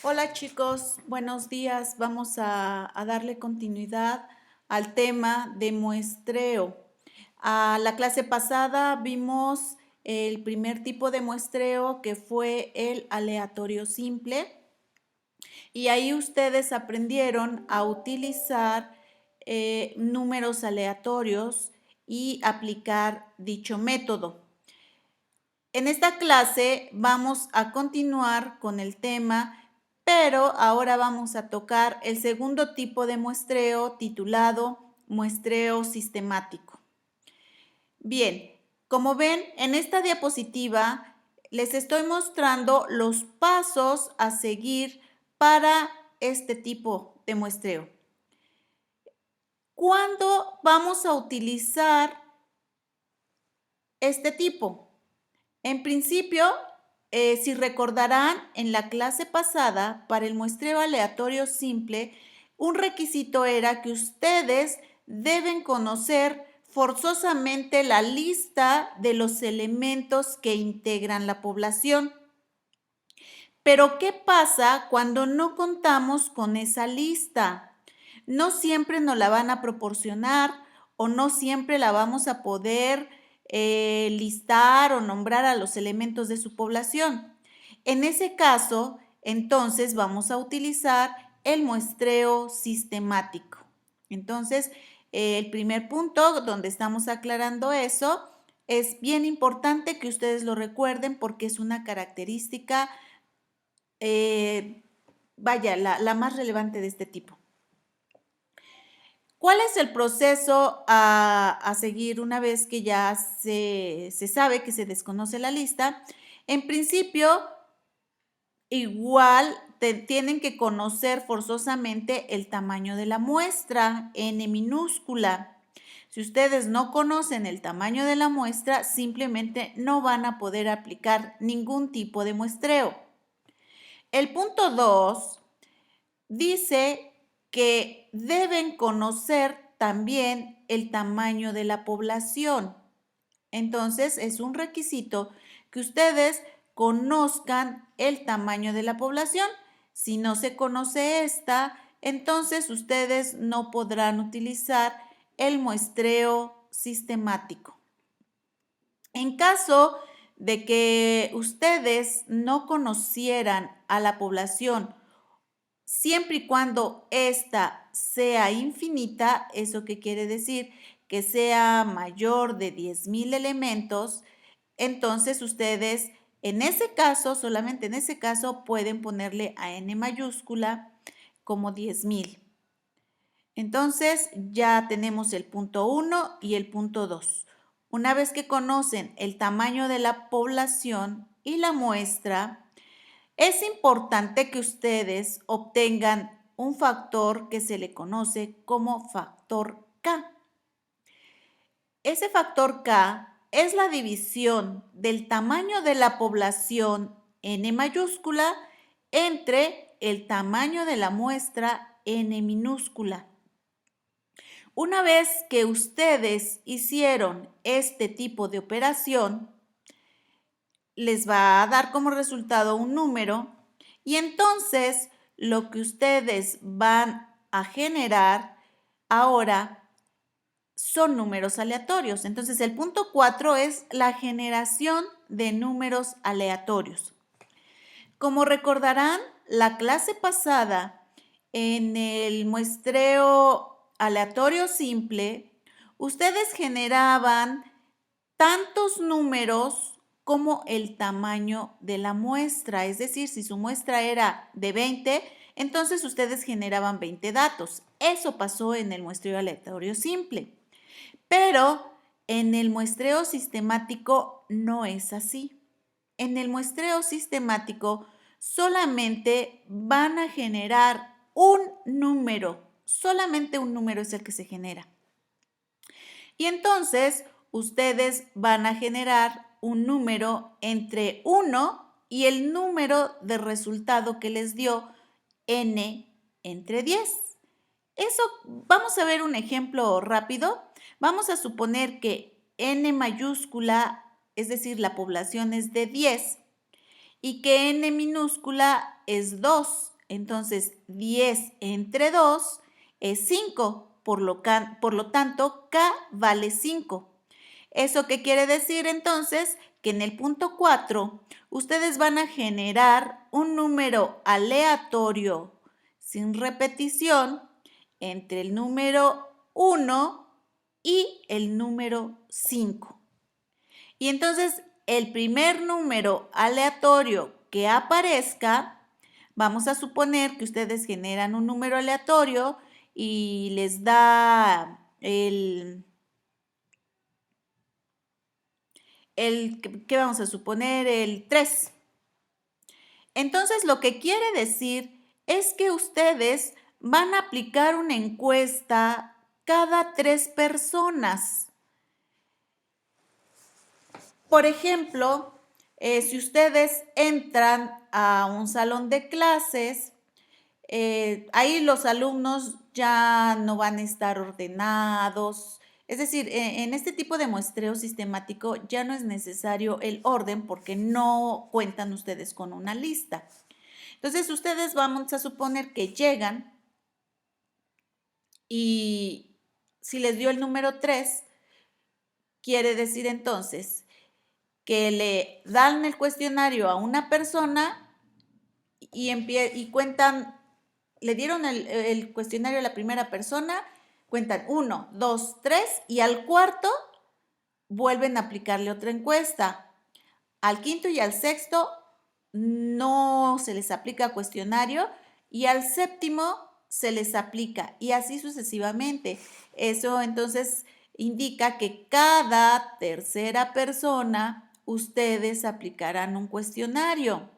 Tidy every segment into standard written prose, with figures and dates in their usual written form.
Hola chicos, buenos días. Vamos a darle continuidad al tema de muestreo. A la clase pasada vimos el primer tipo de muestreo que fue el aleatorio simple y ahí ustedes aprendieron a utilizar números aleatorios y aplicar dicho método. En esta clase vamos a continuar con el tema, pero ahora vamos a tocar el segundo tipo de muestreo titulado muestreo sistemático. Bien, como ven, en esta diapositiva les estoy mostrando los pasos a seguir para este tipo de muestreo. ¿Cuándo vamos a utilizar este tipo? En principio, si recordarán, en la clase pasada, para el muestreo aleatorio simple, un requisito era que ustedes deben conocer forzosamente la lista de los elementos que integran la población. Pero, ¿qué pasa cuando no contamos con esa lista? No siempre nos la van a proporcionar o no siempre la vamos a poder listar o nombrar a los elementos de su población. En ese caso, entonces vamos a utilizar el muestreo sistemático. Entonces, el primer punto donde estamos aclarando eso es bien importante que ustedes lo recuerden porque es una característica la más relevante de este tipo. ¿Cuál es el proceso a seguir una vez que ya se sabe que se desconoce la lista? En principio, igual tienen que conocer forzosamente el tamaño de la muestra, n minúscula. Si ustedes no conocen el tamaño de la muestra, simplemente no van a poder aplicar ningún tipo de muestreo. El punto 2 dice que deben conocer también el tamaño de la población. Entonces, es un requisito que ustedes conozcan el tamaño de la población. Si no se conoce esta, entonces ustedes no podrán utilizar el muestreo sistemático. En caso de que ustedes no conocieran a la población, siempre y cuando ésta sea infinita, ¿eso qué quiere decir? Que sea mayor de 10,000 elementos, entonces ustedes en ese caso, solamente en ese caso, pueden ponerle a n mayúscula como 10,000. Entonces ya tenemos el punto 1 y el punto 2. Una vez que conocen el tamaño de la población y la muestra, es importante que ustedes obtengan un factor que se le conoce como factor K. Ese factor K es la división del tamaño de la población n mayúscula entre el tamaño de la muestra n minúscula. Una vez que ustedes hicieron este tipo de operación, les va a dar como resultado un número y entonces lo que ustedes van a generar ahora son números aleatorios. Entonces el punto 4 es la generación de números aleatorios. Como recordarán, la clase pasada en el muestreo aleatorio simple, ustedes generaban tantos números como el tamaño de la muestra. Es decir, si su muestra era de 20, entonces ustedes generaban 20 datos. Eso pasó en el muestreo aleatorio simple. Pero en el muestreo sistemático no es así. En el muestreo sistemático solamente van a generar un número. Solamente un número es el que se genera. Y entonces ustedes van a generar un número entre 1 y el número de resultado que les dio n entre 10. Eso, vamos a ver un ejemplo rápido. Vamos a suponer que n mayúscula, es decir, la población es de 10 y que n minúscula es 2. Entonces, 10 entre 2 es 5, por lo tanto, K vale 5. ¿Eso qué quiere decir entonces? Que en el punto 4 ustedes van a generar un número aleatorio sin repetición entre el número 1 y el número 5. Y entonces el primer número aleatorio que aparezca, vamos a suponer que ustedes generan un número aleatorio y les da ¿qué vamos a suponer? El 3. Entonces, lo que quiere decir es que ustedes van a aplicar una encuesta cada 3 personas. Por ejemplo, si ustedes entran a un salón de clases, ahí los alumnos ya no van a estar ordenados. Es decir, en este tipo de muestreo sistemático ya no es necesario el orden porque no cuentan ustedes con una lista. Entonces, ustedes vamos a suponer que llegan y si les dio el número 3, quiere decir entonces que le dan el cuestionario a una persona y cuentan, le dieron el cuestionario a la primera persona, cuentan 1, 2, 3 y al cuarto vuelven a aplicarle otra encuesta. Al quinto y al sexto no se les aplica cuestionario y al séptimo se les aplica y así sucesivamente. Eso entonces indica que cada tercera persona ustedes aplicarán un cuestionario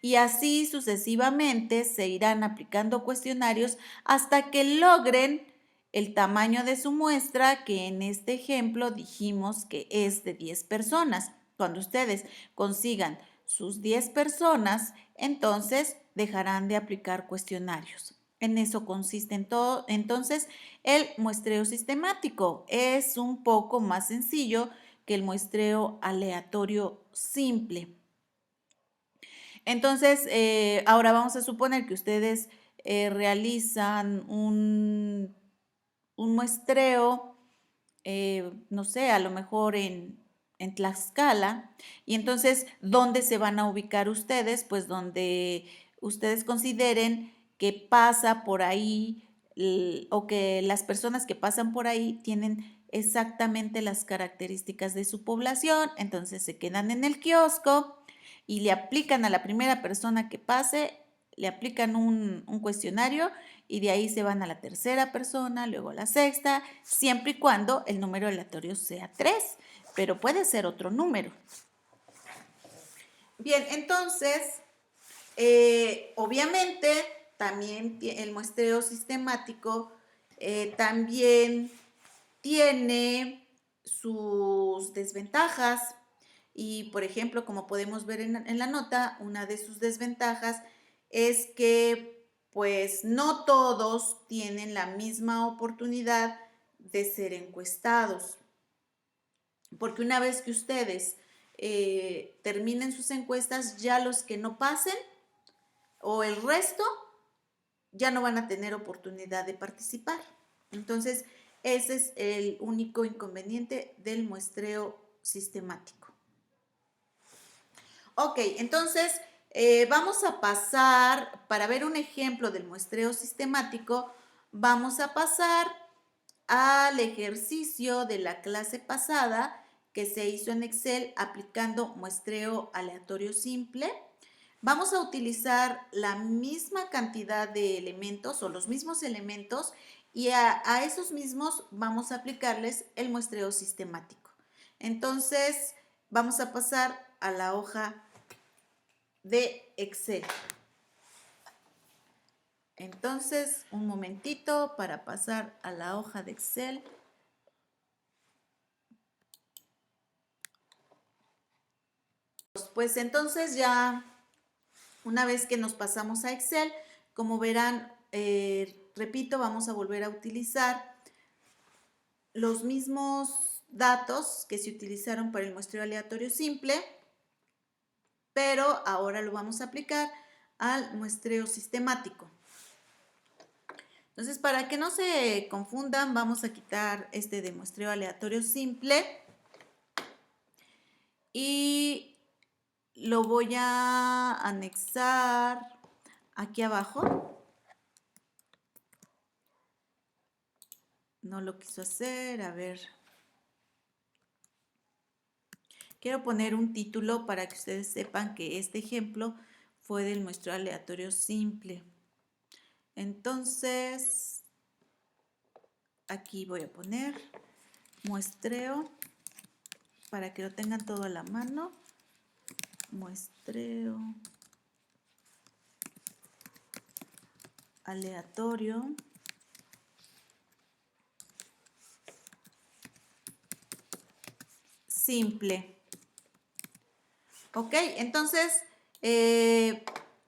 y así sucesivamente se irán aplicando cuestionarios hasta que logren el tamaño de su muestra, que en este ejemplo dijimos que es de 10 personas. Cuando ustedes consigan sus 10 personas, entonces dejarán de aplicar cuestionarios. En eso consiste en todo. Entonces, el muestreo sistemático es un poco más sencillo que el muestreo aleatorio simple. Entonces, ahora vamos a suponer que ustedes realizan un muestreo, no sé, a lo mejor en Tlaxcala, y entonces, ¿dónde se van a ubicar ustedes? Pues donde ustedes consideren que pasa por ahí o que las personas que pasan por ahí tienen exactamente las características de su población, entonces se quedan en el kiosco y le aplican a la primera persona que pase, le aplican un cuestionario y de ahí se van a la tercera persona, luego a la sexta, siempre y cuando el número aleatorio sea 3, pero puede ser otro número. Bien, entonces, obviamente, también el muestreo sistemático también tiene sus desventajas y, por ejemplo, como podemos ver en la nota, una de sus desventajas es que pues no todos tienen la misma oportunidad de ser encuestados, porque una vez que ustedes terminen sus encuestas, ya los que no pasen o el resto ya no van a tener oportunidad de participar. Entonces, ese es el único inconveniente del muestreo sistemático. Ok, entonces vamos a pasar, para ver un ejemplo del muestreo sistemático, vamos a pasar al ejercicio de la clase pasada que se hizo en Excel aplicando muestreo aleatorio simple. Vamos a utilizar la misma cantidad de elementos o los mismos elementos y a esos mismos vamos a aplicarles el muestreo sistemático. Entonces, vamos a pasar a la hoja de Excel. Entonces, un momentito para pasar a la hoja de Excel. Pues entonces ya, una vez que nos pasamos a Excel, como verán, repito, vamos a volver a utilizar los mismos datos que se utilizaron para el muestreo aleatorio simple, pero ahora lo vamos a aplicar al muestreo sistemático. Entonces, para que no se confundan, vamos a quitar este de muestreo aleatorio simple y lo voy a anexar aquí abajo. No lo quiso hacer, a ver. Quiero poner un título para que ustedes sepan que este ejemplo fue del muestreo aleatorio simple. Entonces, aquí voy a poner muestreo para que lo tengan todo a la mano. Muestreo aleatorio simple. Ok, entonces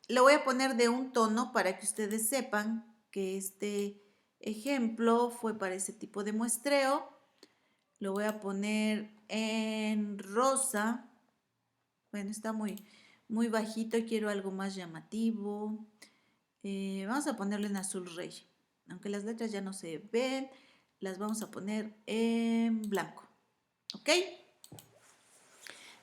lo voy a poner de un tono para que ustedes sepan que este ejemplo fue para ese tipo de muestreo. Lo voy a poner en rosa. Bueno, está muy bajito, quiero algo más llamativo. Vamos a ponerlo en azul rey. Aunque las letras ya no se ven, las vamos a poner en blanco. ¿Ok?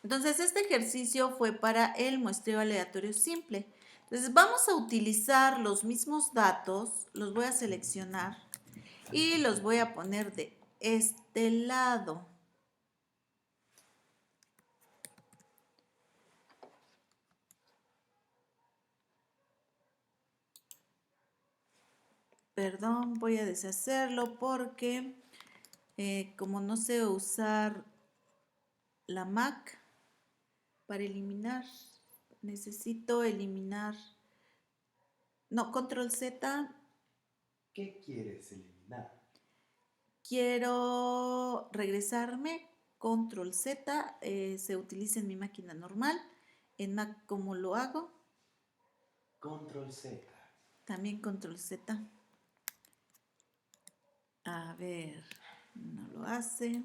Entonces, este ejercicio fue para el muestreo aleatorio simple. Entonces, vamos a utilizar los mismos datos, los voy a seleccionar y los voy a poner de este lado. Perdón, voy a deshacerlo porque como no sé usar la Mac para eliminar, necesito eliminar, no, control Z. ¿Qué quieres eliminar? Quiero regresarme, control Z, se utiliza en mi máquina normal, en Mac, ¿cómo lo hago? Control Z. También control Z. A ver, no lo hace.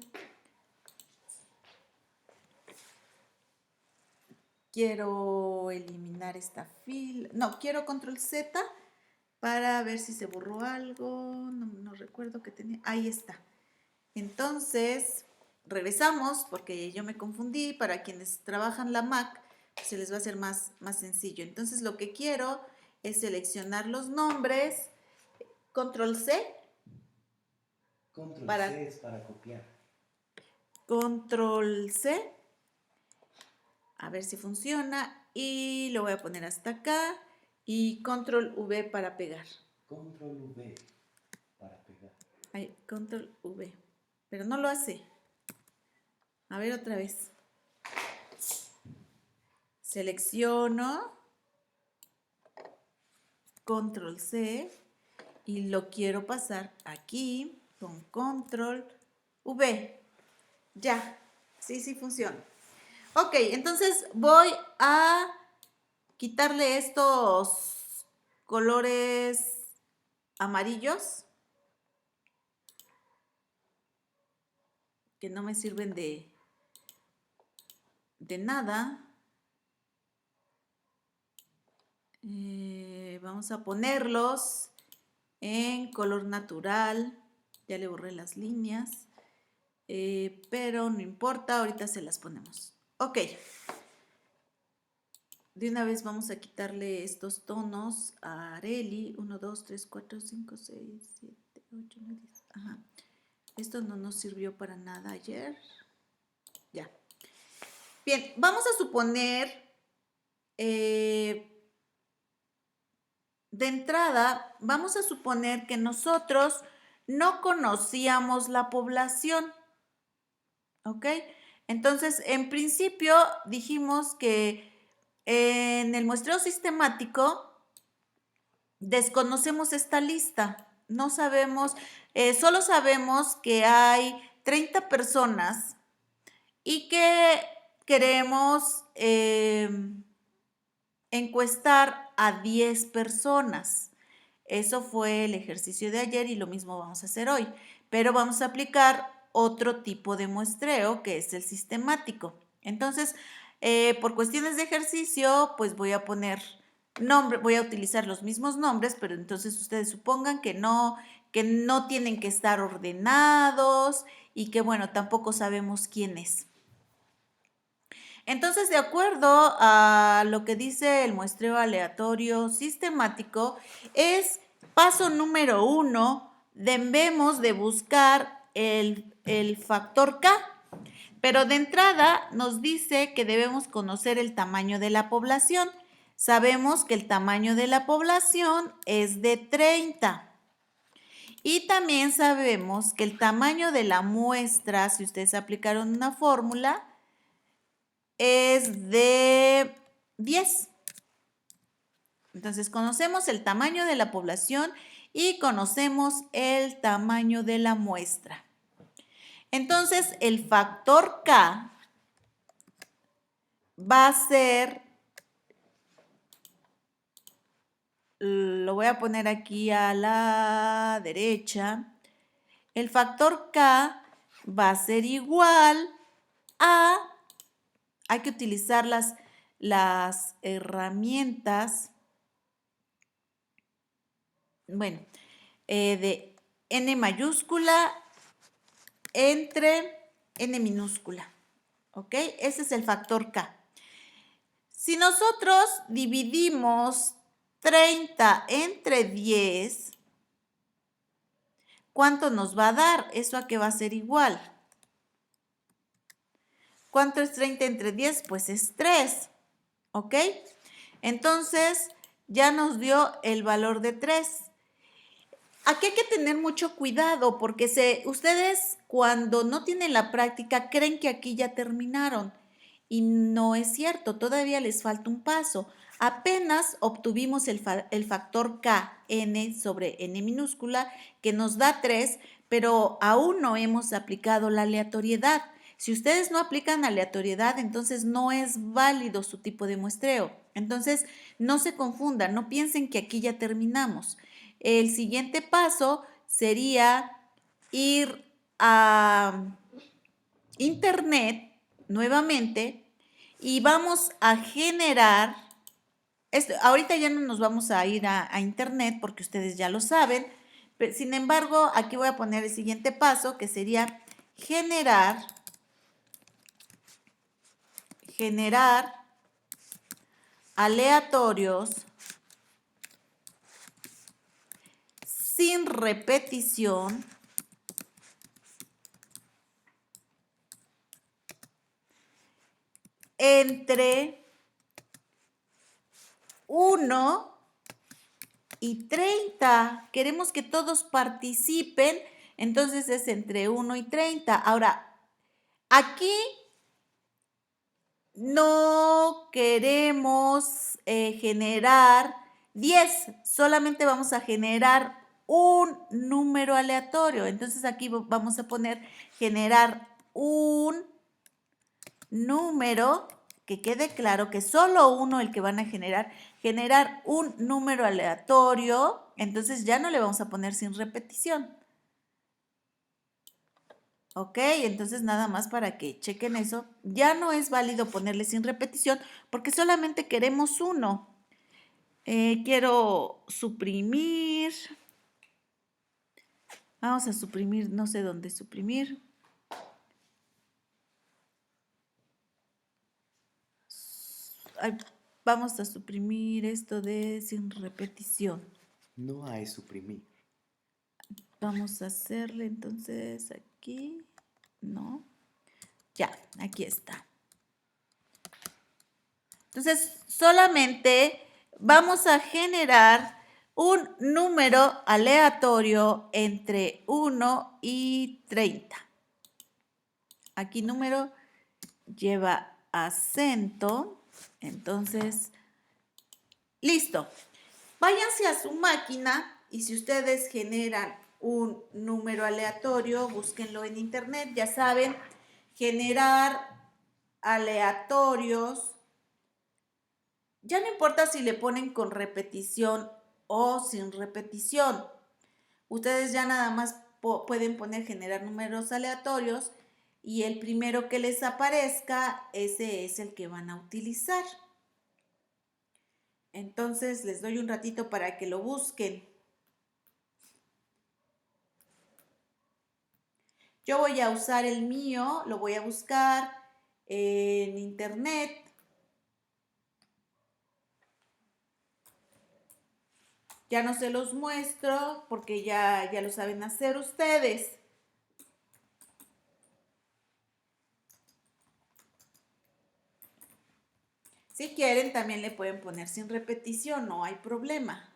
Quiero eliminar esta fila. No, quiero control Z para ver si se borró algo. No recuerdo que tenía. Ahí está. Entonces, regresamos porque yo me confundí. Para quienes trabajan la Mac, pues se les va a hacer más sencillo. Entonces, lo que quiero es seleccionar los nombres. Control C. Control Para C es para copiar. Control C. A ver si funciona. Y lo voy a poner hasta acá. Y Control V para pegar. Control V para pegar. Ahí, Control V. Pero no lo hace. A ver otra vez. Selecciono. Control C. Y lo quiero pasar aquí con Control V. Ya. Sí funciona. Ok, entonces voy a quitarle estos colores amarillos que no me sirven de nada. Vamos a ponerlos en color natural. Ya le borré las líneas, pero no importa, ahorita se las ponemos. Ok. De una vez vamos a quitarle estos tonos a Areli. 1, 2, 3, 4, 5, 6, 7, 8, 9, 10. Ajá. Esto no nos sirvió para nada ayer. Ya. Bien, vamos a suponer, de entrada, vamos a suponer que nosotros no conocíamos la población. ¿Ok? Entonces, en principio dijimos que en el muestreo sistemático desconocemos esta lista. No sabemos, solo sabemos que hay 30 personas y que queremos encuestar a 10 personas. Eso fue el ejercicio de ayer y lo mismo vamos a hacer hoy, pero vamos a aplicar otro tipo de muestreo que es el sistemático. Entonces, por cuestiones de ejercicio, pues voy a poner nombre, voy a utilizar los mismos nombres, pero entonces ustedes supongan que no tienen que estar ordenados y que, bueno, tampoco sabemos quién es. Entonces, de acuerdo a lo que dice el muestreo aleatorio sistemático, es paso número 1, debemos de buscar el factor K. Pero de entrada nos dice que debemos conocer el tamaño de la población. Sabemos que el tamaño de la población es de 30. Y también sabemos que el tamaño de la muestra, si ustedes aplicaron una fórmula, es de 10. Entonces, conocemos el tamaño de la población y conocemos el tamaño de la muestra. Entonces, el factor K va a ser, lo voy a poner aquí a la derecha, el factor K va a ser igual a, hay que utilizar las herramientas, bueno, de N mayúscula entre N minúscula, ¿ok? Ese es el factor K. Si nosotros dividimos 30 entre 10, ¿cuánto nos va a dar? ¿Eso a qué va a ser igual? ¿Cuánto es 30 entre 10? Pues es 3, ¿ok? Entonces, ya nos dio el valor de 3. Aquí hay que tener mucho cuidado porque ustedes cuando no tienen la práctica creen que aquí ya terminaron y no es cierto, todavía les falta un paso. Apenas obtuvimos el factor K, n sobre n minúscula, que nos da 3, pero aún no hemos aplicado la aleatoriedad. Si ustedes no aplican aleatoriedad, entonces no es válido su tipo de muestreo. Entonces, no se confundan, no piensen que aquí ya terminamos. El siguiente paso sería ir a internet nuevamente y vamos a generar, ahorita ya no nos vamos a ir a internet porque ustedes ya lo saben, pero sin embargo aquí voy a poner el siguiente paso que sería generar aleatorios sin repetición entre 1 y 30. Queremos que todos participen, entonces es entre 1 y 30. Ahora, aquí no queremos generar 10, solamente vamos a generar un número aleatorio. Entonces aquí vamos a poner generar un número, que quede claro que solo uno el que van a generar un número aleatorio, entonces ya no le vamos a poner sin repetición. ¿Ok? Entonces nada más para que chequen eso. Ya no es válido ponerle sin repetición porque solamente queremos uno. Quiero suprimir. Vamos a suprimir, no sé dónde suprimir. Vamos a suprimir esto de sin repetición. No hay suprimir. Vamos a hacerle entonces aquí. No. Ya, aquí está. Entonces, solamente vamos a generar un número aleatorio entre 1 y 30. Aquí número lleva acento. Entonces, listo. Váyanse a su máquina y si ustedes generan un número aleatorio, búsquenlo en internet. Ya saben, generar aleatorios. Ya no importa si le ponen con repetición o sin repetición. Ustedes ya nada más pueden poner generar números aleatorios y el primero que les aparezca, ese es el que van a utilizar. Entonces les doy un ratito para que lo busquen. Yo voy a usar el mío, lo voy a buscar en internet. Ya no se los muestro porque ya lo saben hacer ustedes. Si quieren, también le pueden poner sin repetición, no hay problema.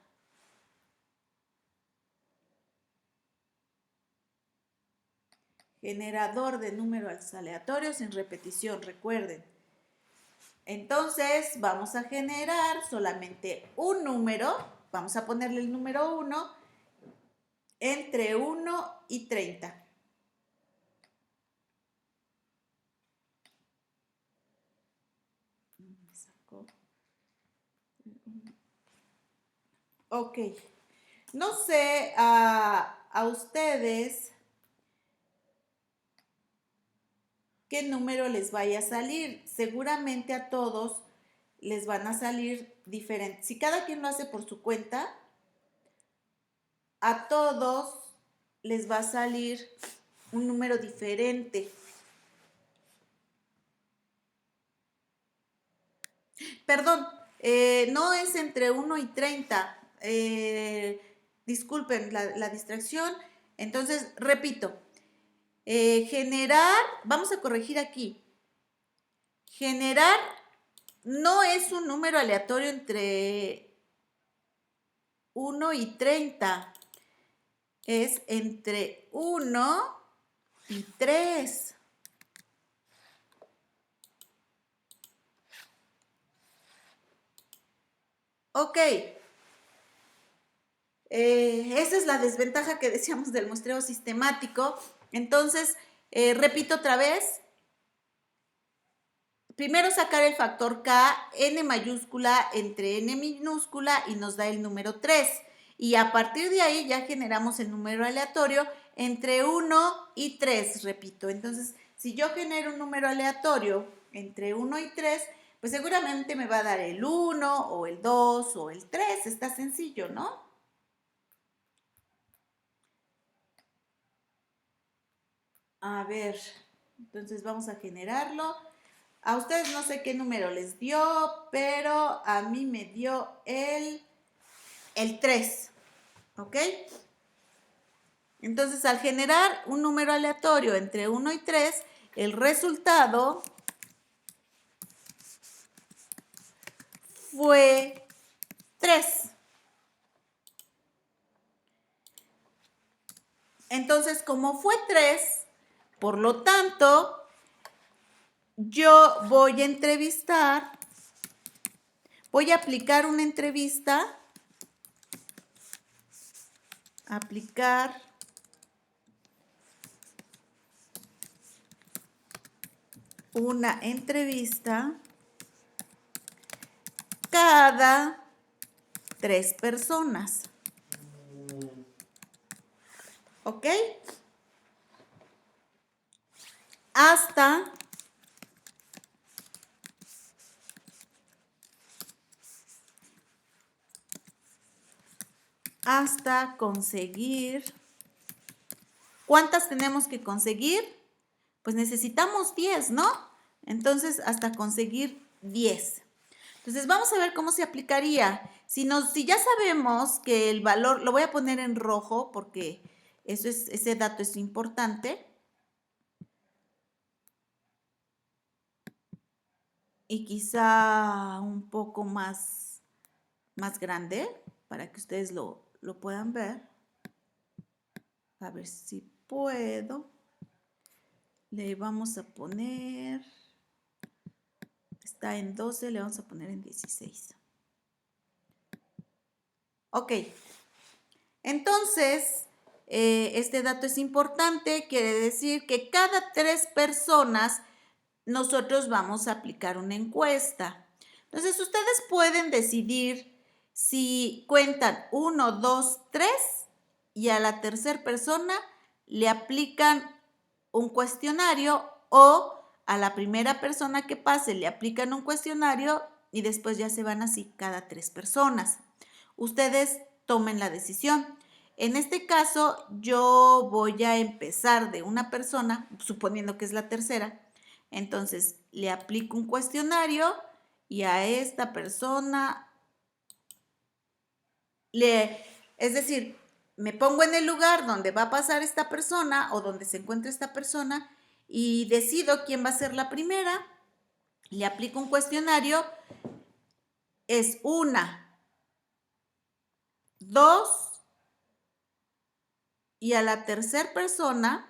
Generador de números aleatorios sin repetición, recuerden. Entonces, vamos a generar solamente un número. Vamos a ponerle el número 1 entre 1 y 30. Ok. No sé a ustedes qué número les vaya a salir. Seguramente a todos les van a salir diferentes. Si cada quien lo hace por su cuenta, a todos les va a salir un número diferente. Perdón, no es entre 1 y 30. Disculpen la distracción. Entonces, repito, generar, vamos a corregir aquí. Generar no es un número aleatorio entre 1 y 30. Es entre 1 y 3. Ok. Esa es la desventaja que decíamos del muestreo sistemático. Entonces, repito otra vez. Primero sacar el factor k, n mayúscula entre n minúscula y nos da el número 3. Y a partir de ahí ya generamos el número aleatorio entre 1 y 3, repito. Entonces, si yo genero un número aleatorio entre 1 y 3, pues seguramente me va a dar el 1 o el 2 o el 3. Está sencillo, ¿no? A ver, entonces vamos a generarlo. A ustedes no sé qué número les dio, pero a mí me dio el 3, ¿ok? Entonces, al generar un número aleatorio entre 1 y 3, el resultado fue 3. Entonces, como fue 3, por lo tanto, yo voy a entrevistar, voy a aplicar una entrevista, aplicar una entrevista cada 3 personas. ¿Ok? Hasta conseguir. ¿Cuántas tenemos que conseguir? Pues necesitamos 10, ¿no? Entonces, hasta conseguir 10. Entonces, vamos a ver cómo se aplicaría. Si ya sabemos que el valor, lo voy a poner en rojo porque ese dato es importante. Y quizá un poco más grande para que ustedes lo puedan ver. A ver si puedo. Le vamos a poner, está en 12, le vamos a poner en 16. Ok. Entonces, este dato es importante, quiere decir que cada 3 personas nosotros vamos a aplicar una encuesta. Entonces, ustedes pueden decidir si cuentan 1, 2, 3 y a la tercera persona le aplican un cuestionario o a la primera persona que pase le aplican un cuestionario y después ya se van así cada 3 personas. Ustedes tomen la decisión. En este caso, yo voy a empezar de una persona, suponiendo que es la tercera. Entonces, le aplico un cuestionario y a esta persona es decir, me pongo en el lugar donde va a pasar esta persona o donde se encuentra esta persona y decido quién va a ser la primera. Le aplico un cuestionario. Es 1, 2 y a la tercera persona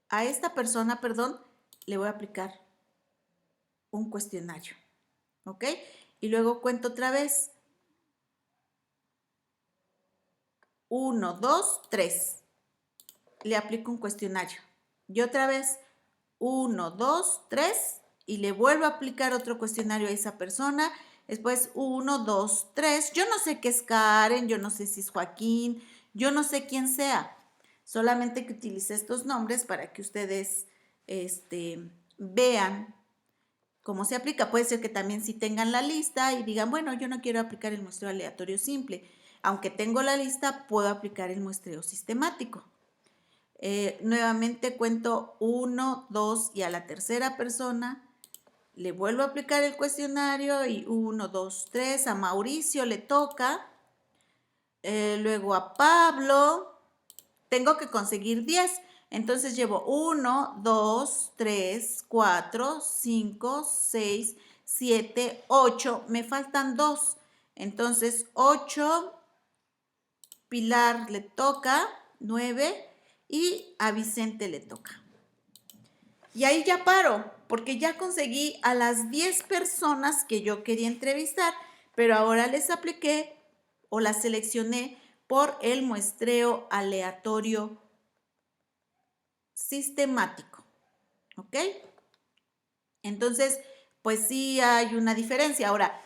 a esta persona, perdón, le voy a aplicar un cuestionario, ¿ok? Y luego cuento otra vez. 1, 2, 3. Le aplico un cuestionario. Y otra vez, 1, 2, 3. Y le vuelvo a aplicar otro cuestionario a esa persona. Después, 1, 2, 3. Yo no sé qué es Karen, yo no sé si es Joaquín, yo no sé quién sea. Solamente que utilicé estos nombres para que ustedes vean cómo se aplica. Puede ser que también si tengan la lista y digan, bueno, yo no quiero aplicar el muestreo aleatorio simple. Aunque tengo la lista, puedo aplicar el muestreo sistemático. Nuevamente cuento 1, 2 y a la tercera persona le vuelvo a aplicar el cuestionario y 1, 2, 3. A Mauricio le toca. Luego a Pablo. Tengo que conseguir 10. Entonces llevo 1, 2, 3, 4, 5, 6, 7, 8. Me faltan 2. Entonces 8, Pilar le toca, 9 y a Vicente le toca. Y ahí ya paro, porque ya conseguí a las 10 personas que yo quería entrevistar, pero ahora les apliqué o las seleccioné por el muestreo aleatorio sistemático, ¿ok? Entonces, pues sí hay una diferencia. Ahora,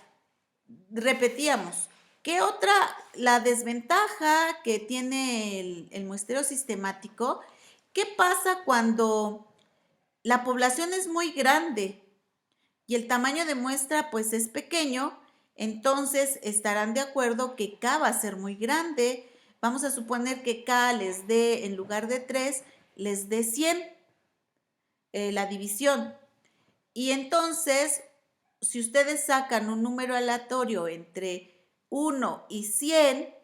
repetíamos, ¿qué otra? La desventaja que tiene el muestreo sistemático, ¿qué pasa cuando la población es muy grande y el tamaño de muestra pues es pequeño? Entonces estarán de acuerdo que K va a ser muy grande. Vamos a suponer que K les dé, en lugar de 3, les dé 100, la división. Y entonces, si ustedes sacan un número aleatorio entre 1 y 100,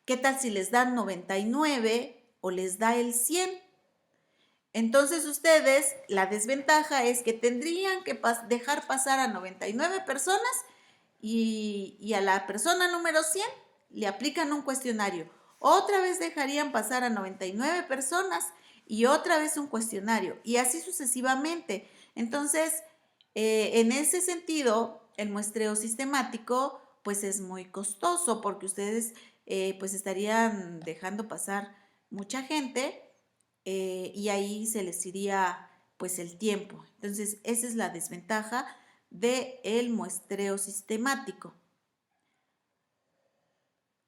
¿qué tal si les dan 99 o les da el 100? Entonces ustedes, la desventaja es que tendrían que dejar pasar a 99 personas y a la persona número 100 le aplican un cuestionario. Otra vez dejarían pasar a 99 personas y otra vez un cuestionario y así sucesivamente. Entonces, en ese sentido, el muestreo sistemático pues es muy costoso porque ustedes pues estarían dejando pasar mucha gente y ahí se les iría pues el tiempo. Entonces, esa es la desventaja del muestreo sistemático.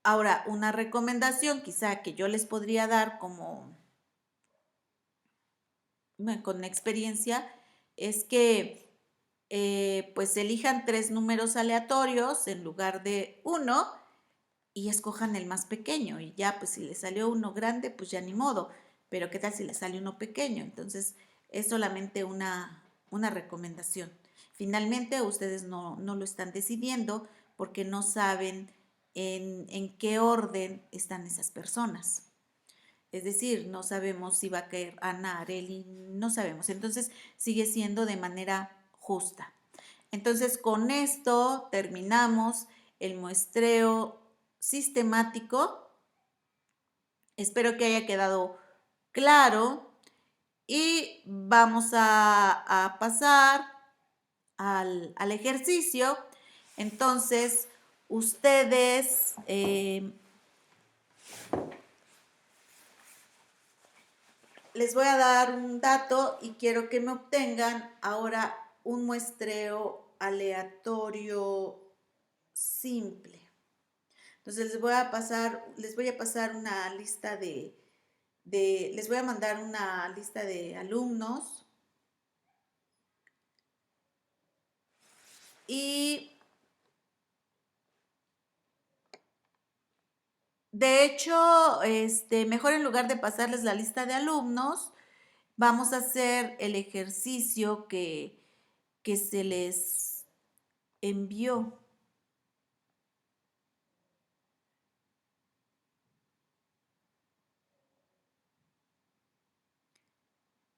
Ahora, una recomendación quizá que yo les podría dar como con experiencia es que pues elijan 3 números aleatorios en lugar de 1 y escojan el más pequeño y ya pues si les salió uno grande pues ya ni modo, pero qué tal si les sale uno pequeño. Entonces es solamente una recomendación. Finalmente ustedes no lo están decidiendo porque no saben en qué orden están esas personas. Es decir, no sabemos si va a caer Ana, Areli, no sabemos. Entonces sigue siendo de manera justa. Entonces con esto terminamos el muestreo sistemático. Espero que haya quedado claro y vamos a pasar al ejercicio. Entonces ustedes les voy a dar un dato y quiero que me obtengan ahora un muestreo aleatorio simple. Entonces les voy a pasar una lista de les voy a mandar una lista de alumnos y de hecho, mejor en lugar de pasarles la lista de alumnos, vamos a hacer el ejercicio que se les envió,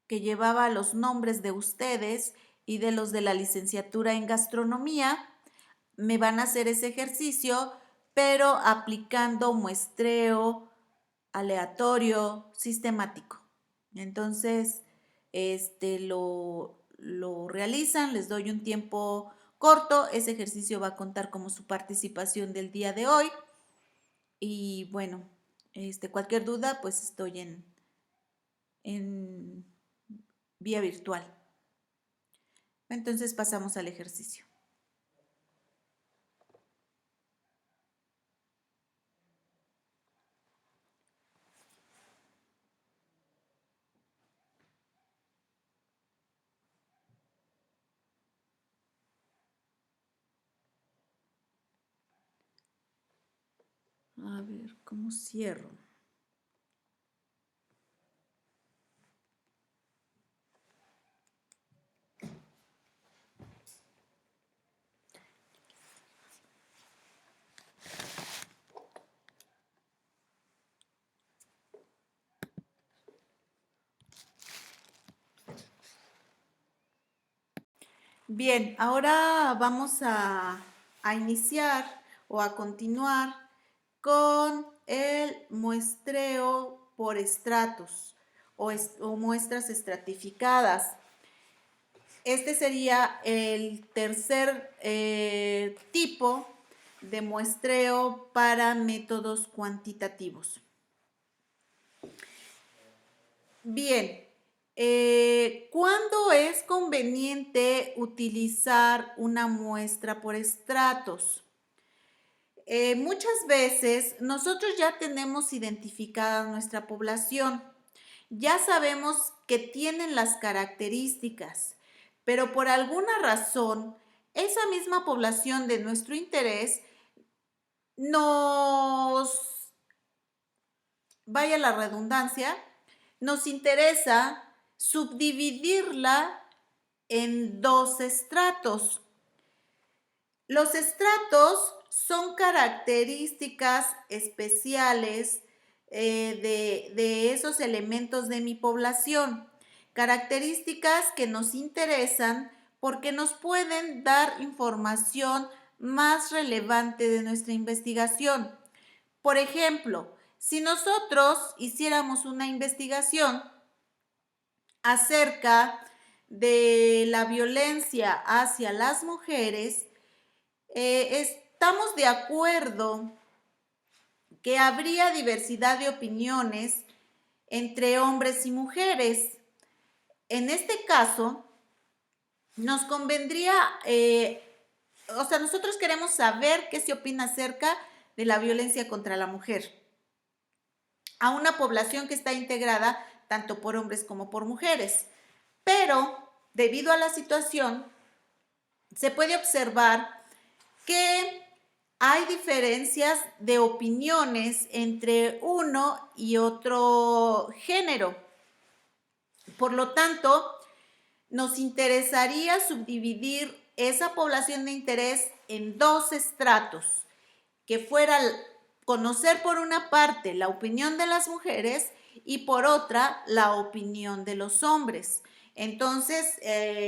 que llevaba los nombres de ustedes y de los de la licenciatura en gastronomía. Me van a hacer ese ejercicio, pero aplicando muestreo aleatorio sistemático. Entonces, lo realizan, les doy un tiempo corto, ese ejercicio va a contar como su participación del día de hoy. Y bueno, cualquier duda, pues estoy en vía virtual. Entonces pasamos al ejercicio. A ver, ¿cómo cierro? Bien, ahora vamos a iniciar o a continuar con el muestreo por estratos o muestras estratificadas. Este sería el tercer tipo de muestreo para métodos cuantitativos. Bien, ¿cuándo es conveniente utilizar una muestra por estratos? Muchas veces nosotros ya tenemos identificada nuestra población, ya sabemos que tienen las características, pero por alguna razón, esa misma población de nuestro interés nos, vaya la redundancia, nos interesa subdividirla en dos estratos. Los estratos son características especiales de esos elementos de mi población, características que nos interesan porque nos pueden dar información más relevante de nuestra investigación. Por ejemplo, si nosotros hiciéramos una investigación acerca de la violencia hacia las mujeres, estamos de acuerdo que habría diversidad de opiniones entre hombres y mujeres. En este caso, nos convendría, nosotros queremos saber qué se opina acerca de la violencia contra la mujer a una población que está integrada tanto por hombres como por mujeres. Pero, debido a la situación, se puede observar que hay diferencias de opiniones entre uno y otro género. Por lo tanto, nos interesaría subdividir esa población de interés en dos estratos, que fuera conocer por una parte la opinión de las mujeres y por otra la opinión de los hombres. Entonces,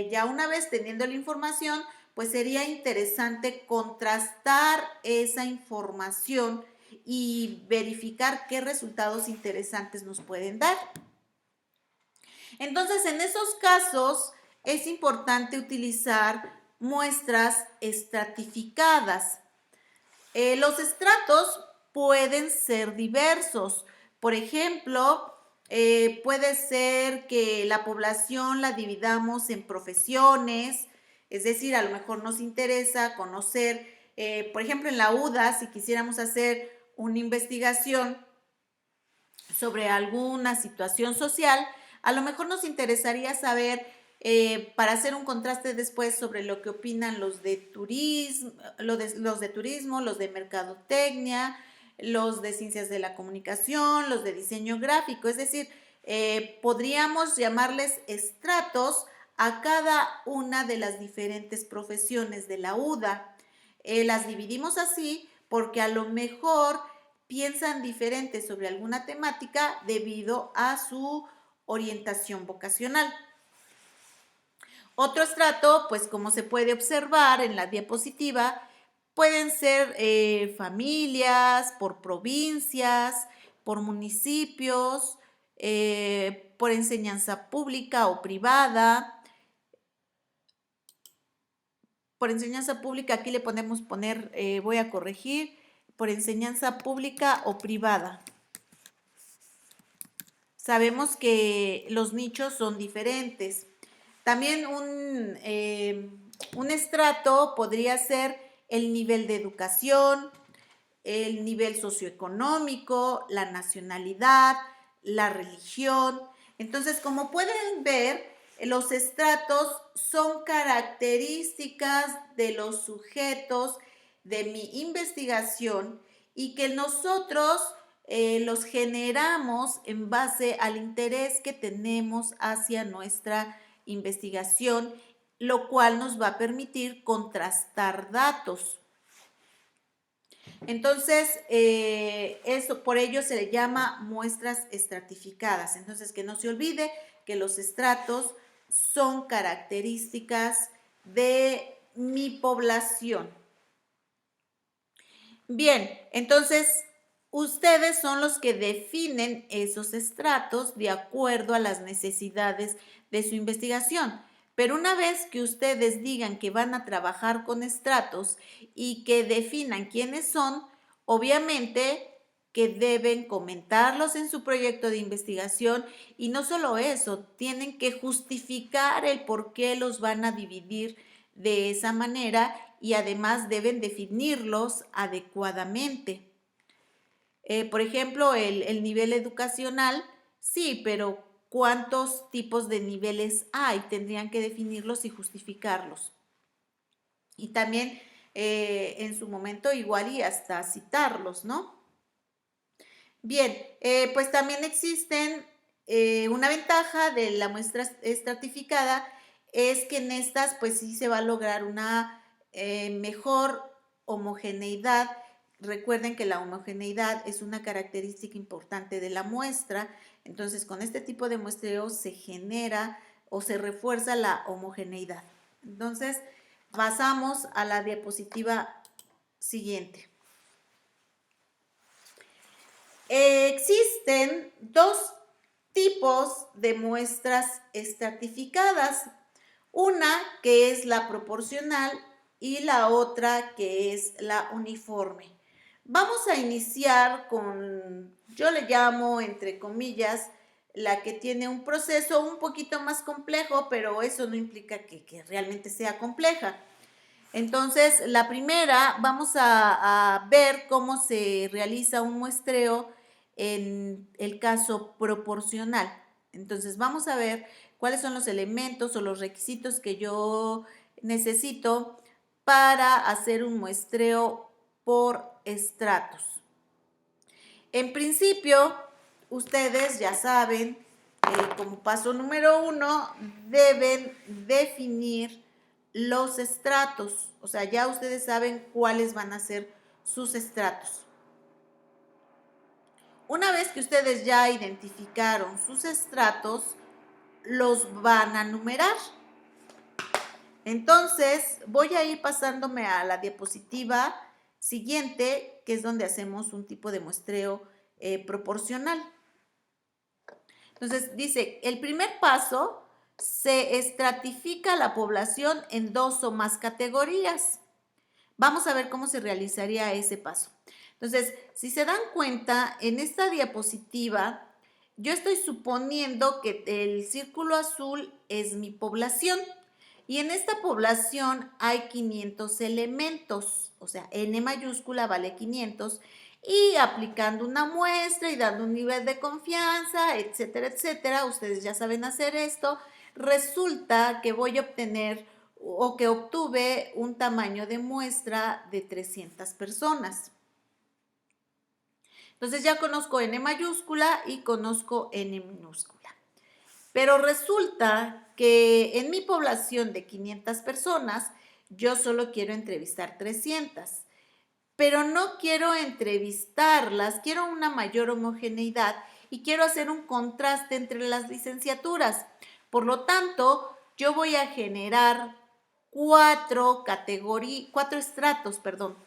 ya una vez teniendo la información, pues sería interesante contrastar esa información y verificar qué resultados interesantes nos pueden dar. Entonces, en esos casos es importante utilizar muestras estratificadas. Los estratos pueden ser diversos. Por ejemplo, puede ser que la población la dividamos en profesiones, es decir, a lo mejor nos interesa conocer, por ejemplo, en la UDA, si quisiéramos hacer una investigación sobre alguna situación social, a lo mejor nos interesaría saber, para hacer un contraste después sobre lo que opinan los de turismo, los de mercadotecnia, los de ciencias de la comunicación, los de diseño gráfico, es decir, podríamos llamarles estratos a cada una de las diferentes profesiones de la UDA. Las dividimos así porque a lo mejor piensan diferente sobre alguna temática debido a su orientación vocacional. Otro estrato, pues como se puede observar en la diapositiva, pueden ser familias, por provincias, por municipios, por enseñanza pública o privada. Por enseñanza pública, aquí le podemos poner, voy a corregir, por enseñanza pública o privada. Sabemos que los nichos son diferentes. También un estrato podría ser el nivel de educación, el nivel socioeconómico, la nacionalidad, la religión. Entonces, como pueden ver, los estratos son características de los sujetos de mi investigación y que nosotros los generamos en base al interés que tenemos hacia nuestra investigación, lo cual nos va a permitir contrastar datos. Entonces, eso por ello se le llama muestras estratificadas. Entonces, que no se olvide que los estratos son características de mi población. Bien, entonces ustedes son los que definen esos estratos de acuerdo a las necesidades de su investigación. Pero una vez que ustedes digan que van a trabajar con estratos y que definan quiénes son, obviamente que deben comentarlos en su proyecto de investigación y no solo eso, tienen que justificar el por qué los van a dividir de esa manera y además deben definirlos adecuadamente. Por ejemplo, el nivel educacional, sí, pero ¿cuántos tipos de niveles hay? Tendrían que definirlos y justificarlos. Y también en su momento igual y hasta citarlos, ¿no? Bien, pues también existen una ventaja de la muestra estratificada es que en estas pues sí se va a lograr una mejor homogeneidad. Recuerden que la homogeneidad es una característica importante de la muestra, entonces con este tipo de muestreo se genera o se refuerza la homogeneidad. Entonces pasamos a la diapositiva siguiente. Existen dos tipos de muestras estratificadas, una que es la proporcional y la otra que es la uniforme. Vamos a iniciar con, yo le llamo entre comillas, la que tiene un proceso un poquito más complejo, pero eso no implica que realmente sea compleja. Entonces, la primera, vamos a ver cómo se realiza un muestreo en el caso proporcional. Entonces, vamos a ver cuáles son los elementos o los requisitos que yo necesito para hacer un muestreo por estratos. En principio, ustedes ya saben, como paso número 1, deben definir los estratos. O sea, ya ustedes saben cuáles van a ser sus estratos. Una vez que ustedes ya identificaron sus estratos, los van a numerar. Entonces, voy a ir pasándome a la diapositiva siguiente, que es donde hacemos un tipo de muestreo proporcional. Entonces, dice, el primer paso, se estratifica la población en 2 o más categorías. Vamos a ver cómo se realizaría ese paso. Entonces, si se dan cuenta, en esta diapositiva, yo estoy suponiendo que el círculo azul es mi población y en esta población hay 500 elementos, o sea, N mayúscula vale 500 y aplicando una muestra y dando un nivel de confianza, etcétera, etcétera, ustedes ya saben hacer esto, resulta que voy a obtener o que obtuve un tamaño de muestra de 300 personas. Entonces ya conozco N mayúscula y conozco N minúscula. Pero resulta que en mi población de 500 personas, yo solo quiero entrevistar 300, pero no quiero entrevistarlas, quiero una mayor homogeneidad y quiero hacer un contraste entre las licenciaturas. Por lo tanto, yo voy a generar cuatro estratos, perdón.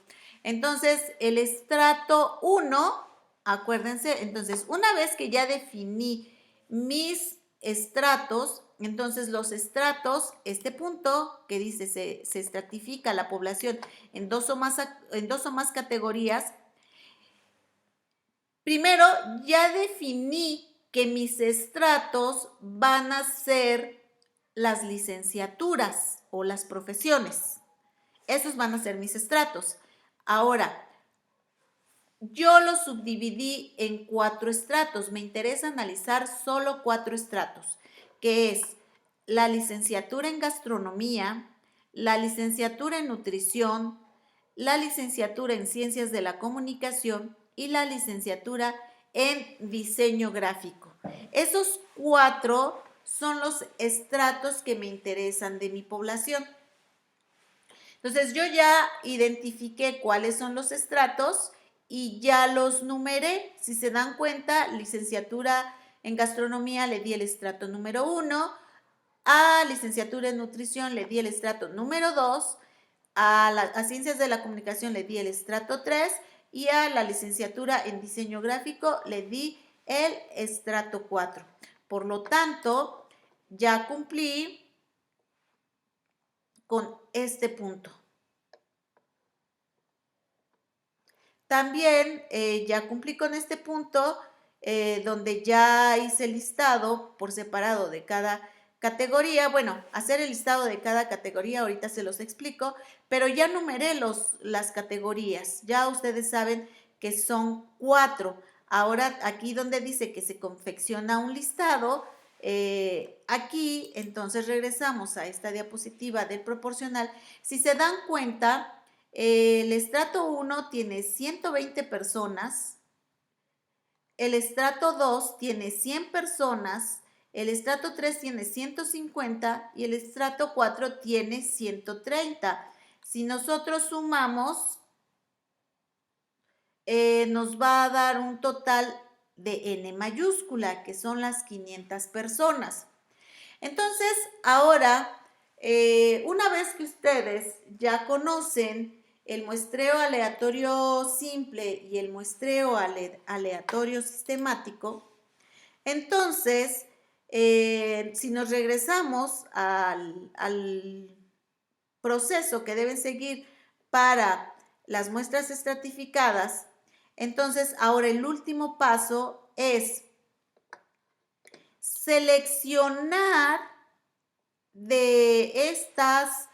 Entonces, el estrato 1, acuérdense, entonces, una vez que ya definí mis estratos, entonces los estratos, este punto que dice se estratifica la población en dos o más categorías, primero ya definí que mis estratos van a ser las licenciaturas o las profesiones. Esos van a ser mis estratos. Ahora, yo los subdividí en 4 estratos. Me interesa analizar solo 4 estratos, que es la licenciatura en gastronomía, la licenciatura en nutrición, la licenciatura en ciencias de la comunicación y la licenciatura en diseño gráfico. Esos 4 son los estratos que me interesan de mi población. Entonces yo ya identifiqué cuáles son los estratos y ya los numeré. Si se dan cuenta, licenciatura en gastronomía le di el estrato número 1, a licenciatura en nutrición le di el estrato número 2, a ciencias de la comunicación le di el estrato 3 y a la licenciatura en diseño gráfico le di el estrato 4. Por lo tanto, ya cumplí con este punto. También ya cumplí con este punto donde ya hice el listado por separado de cada categoría. Bueno, hacer el listado de cada categoría, ahorita se los explico, pero ya numeré las categorías. Ya ustedes saben que son 4. Ahora, aquí donde dice que se confecciona un listado, aquí entonces regresamos a esta diapositiva del proporcional. Si se dan cuenta, el estrato 1 tiene 120 personas, el estrato 2 tiene 100 personas, el estrato 3 tiene 150 y el estrato 4 tiene 130. Si nosotros sumamos, nos va a dar un total de N mayúscula, que son las 500 personas. Entonces, ahora, una vez que ustedes ya conocen el muestreo aleatorio simple y el muestreo aleatorio sistemático, entonces, si nos regresamos al proceso que deben seguir para las muestras estratificadas, entonces ahora el último paso es seleccionar de estas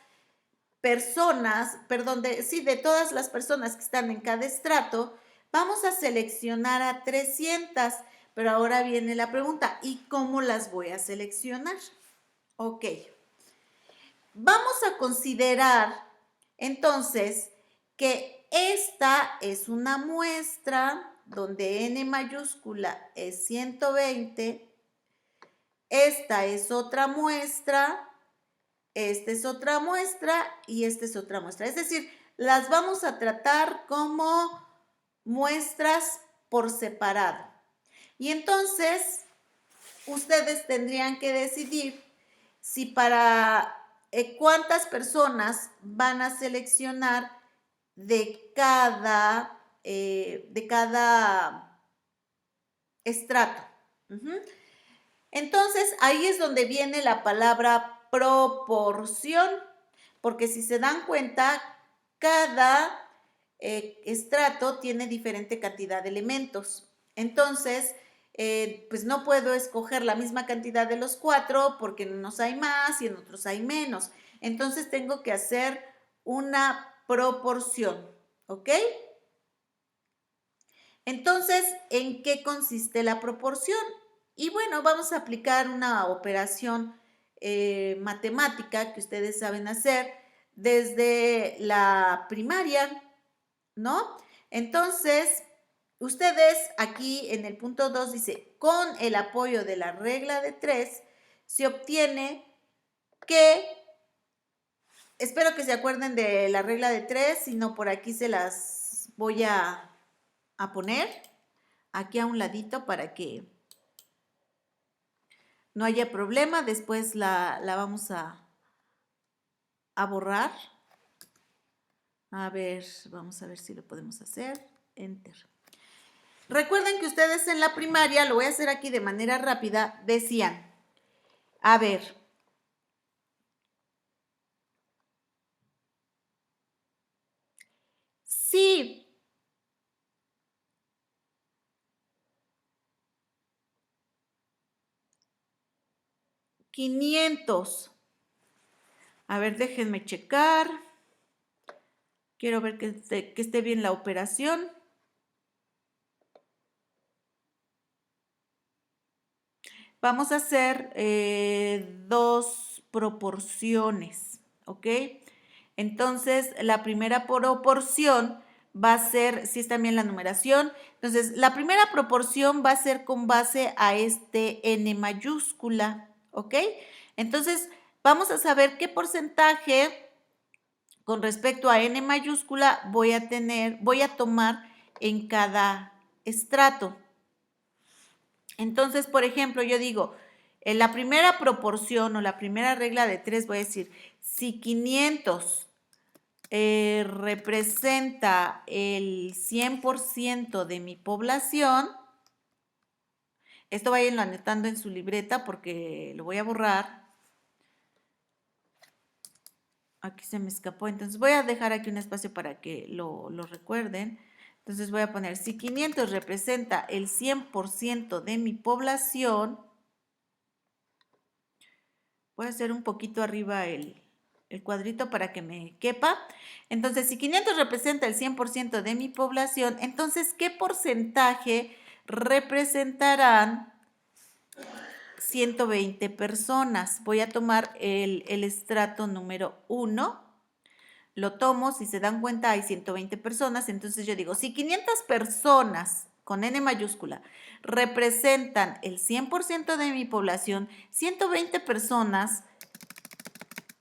personas, perdón, de todas las personas que están en cada estrato, vamos a seleccionar a 300, pero ahora viene la pregunta, ¿y cómo las voy a seleccionar? Ok, vamos a considerar entonces que esta es una muestra donde N mayúscula es 120, esta es otra muestra, esta es otra muestra y esta es otra muestra. Es decir, las vamos a tratar como muestras por separado. Y entonces, ustedes tendrían que decidir si para cuántas personas van a seleccionar de cada estrato. Entonces, ahí es donde viene la palabra proporción, porque si se dan cuenta, cada estrato tiene diferente cantidad de elementos. Entonces, pues no puedo escoger la misma cantidad de los 4 porque en unos hay más y en otros hay menos. Entonces, tengo que hacer una proporción, ¿ok? Entonces, ¿en qué consiste la proporción? Y bueno, vamos a aplicar una operación matemática que ustedes saben hacer desde la primaria, ¿no? Entonces, ustedes aquí en el punto 2 dice, con el apoyo de la regla de 3, se obtiene que, espero que se acuerden de la regla de 3, si no por aquí se las voy a poner aquí a un ladito para que no haya problema. Después la vamos a borrar. A ver, vamos a ver si lo podemos hacer. Enter. Recuerden que ustedes en la primaria, lo voy a hacer aquí de manera rápida, decían, a ver, si 500, a ver, déjenme checar, quiero ver que esté bien la operación. Vamos a hacer dos proporciones, ¿ok? Entonces, la primera proporción va a ser, si está bien la numeración, entonces la primera proporción va a ser con base a este n mayúscula, ¿ok? Entonces, vamos a saber qué porcentaje con respecto a n mayúscula voy a tomar en cada estrato. Entonces, por ejemplo, yo digo, en la primera proporción o la primera regla de 3 voy a decir, si 500 representa el 100% de mi población, esto váyanlo anotando en su libreta porque lo voy a borrar. Aquí se me escapó, entonces voy a dejar aquí un espacio para que lo recuerden. Entonces voy a poner, si 500 representa el 100% de mi población, voy a hacer un poquito arriba el cuadrito para que me quepa. Entonces, si 500 representa el 100% de mi población, entonces, ¿qué porcentaje representarán 120 personas? Voy a tomar el estrato número 1. Lo tomo, si se dan cuenta hay 120 personas, entonces yo digo, si 500 personas con N mayúscula representan el 100% de mi población, 120 personas,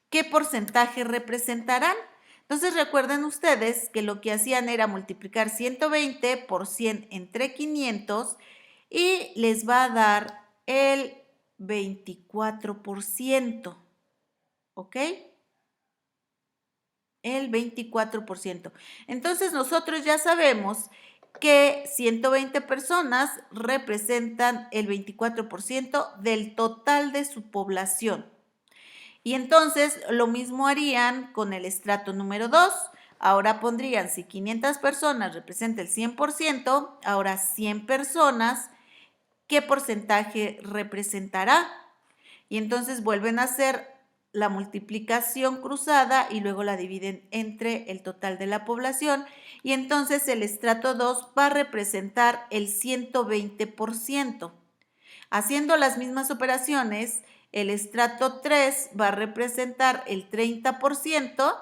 ¿qué porcentaje representarán? Entonces recuerden ustedes que lo que hacían era multiplicar 120 por 100 entre 500 y les va a dar el 24%, ¿ok? El 24%. Entonces nosotros ya sabemos que 120 personas representan el 24% del total de su población. Y entonces lo mismo harían con el estrato número 2. Ahora pondrían, si 500 personas representa el 100%, ahora 100 personas, ¿qué porcentaje representará? Y entonces vuelven a hacer la multiplicación cruzada y luego la dividen entre el total de la población. Y entonces el estrato 2 va a representar el 120%. Haciendo las mismas operaciones, el estrato 3 va a representar el 30%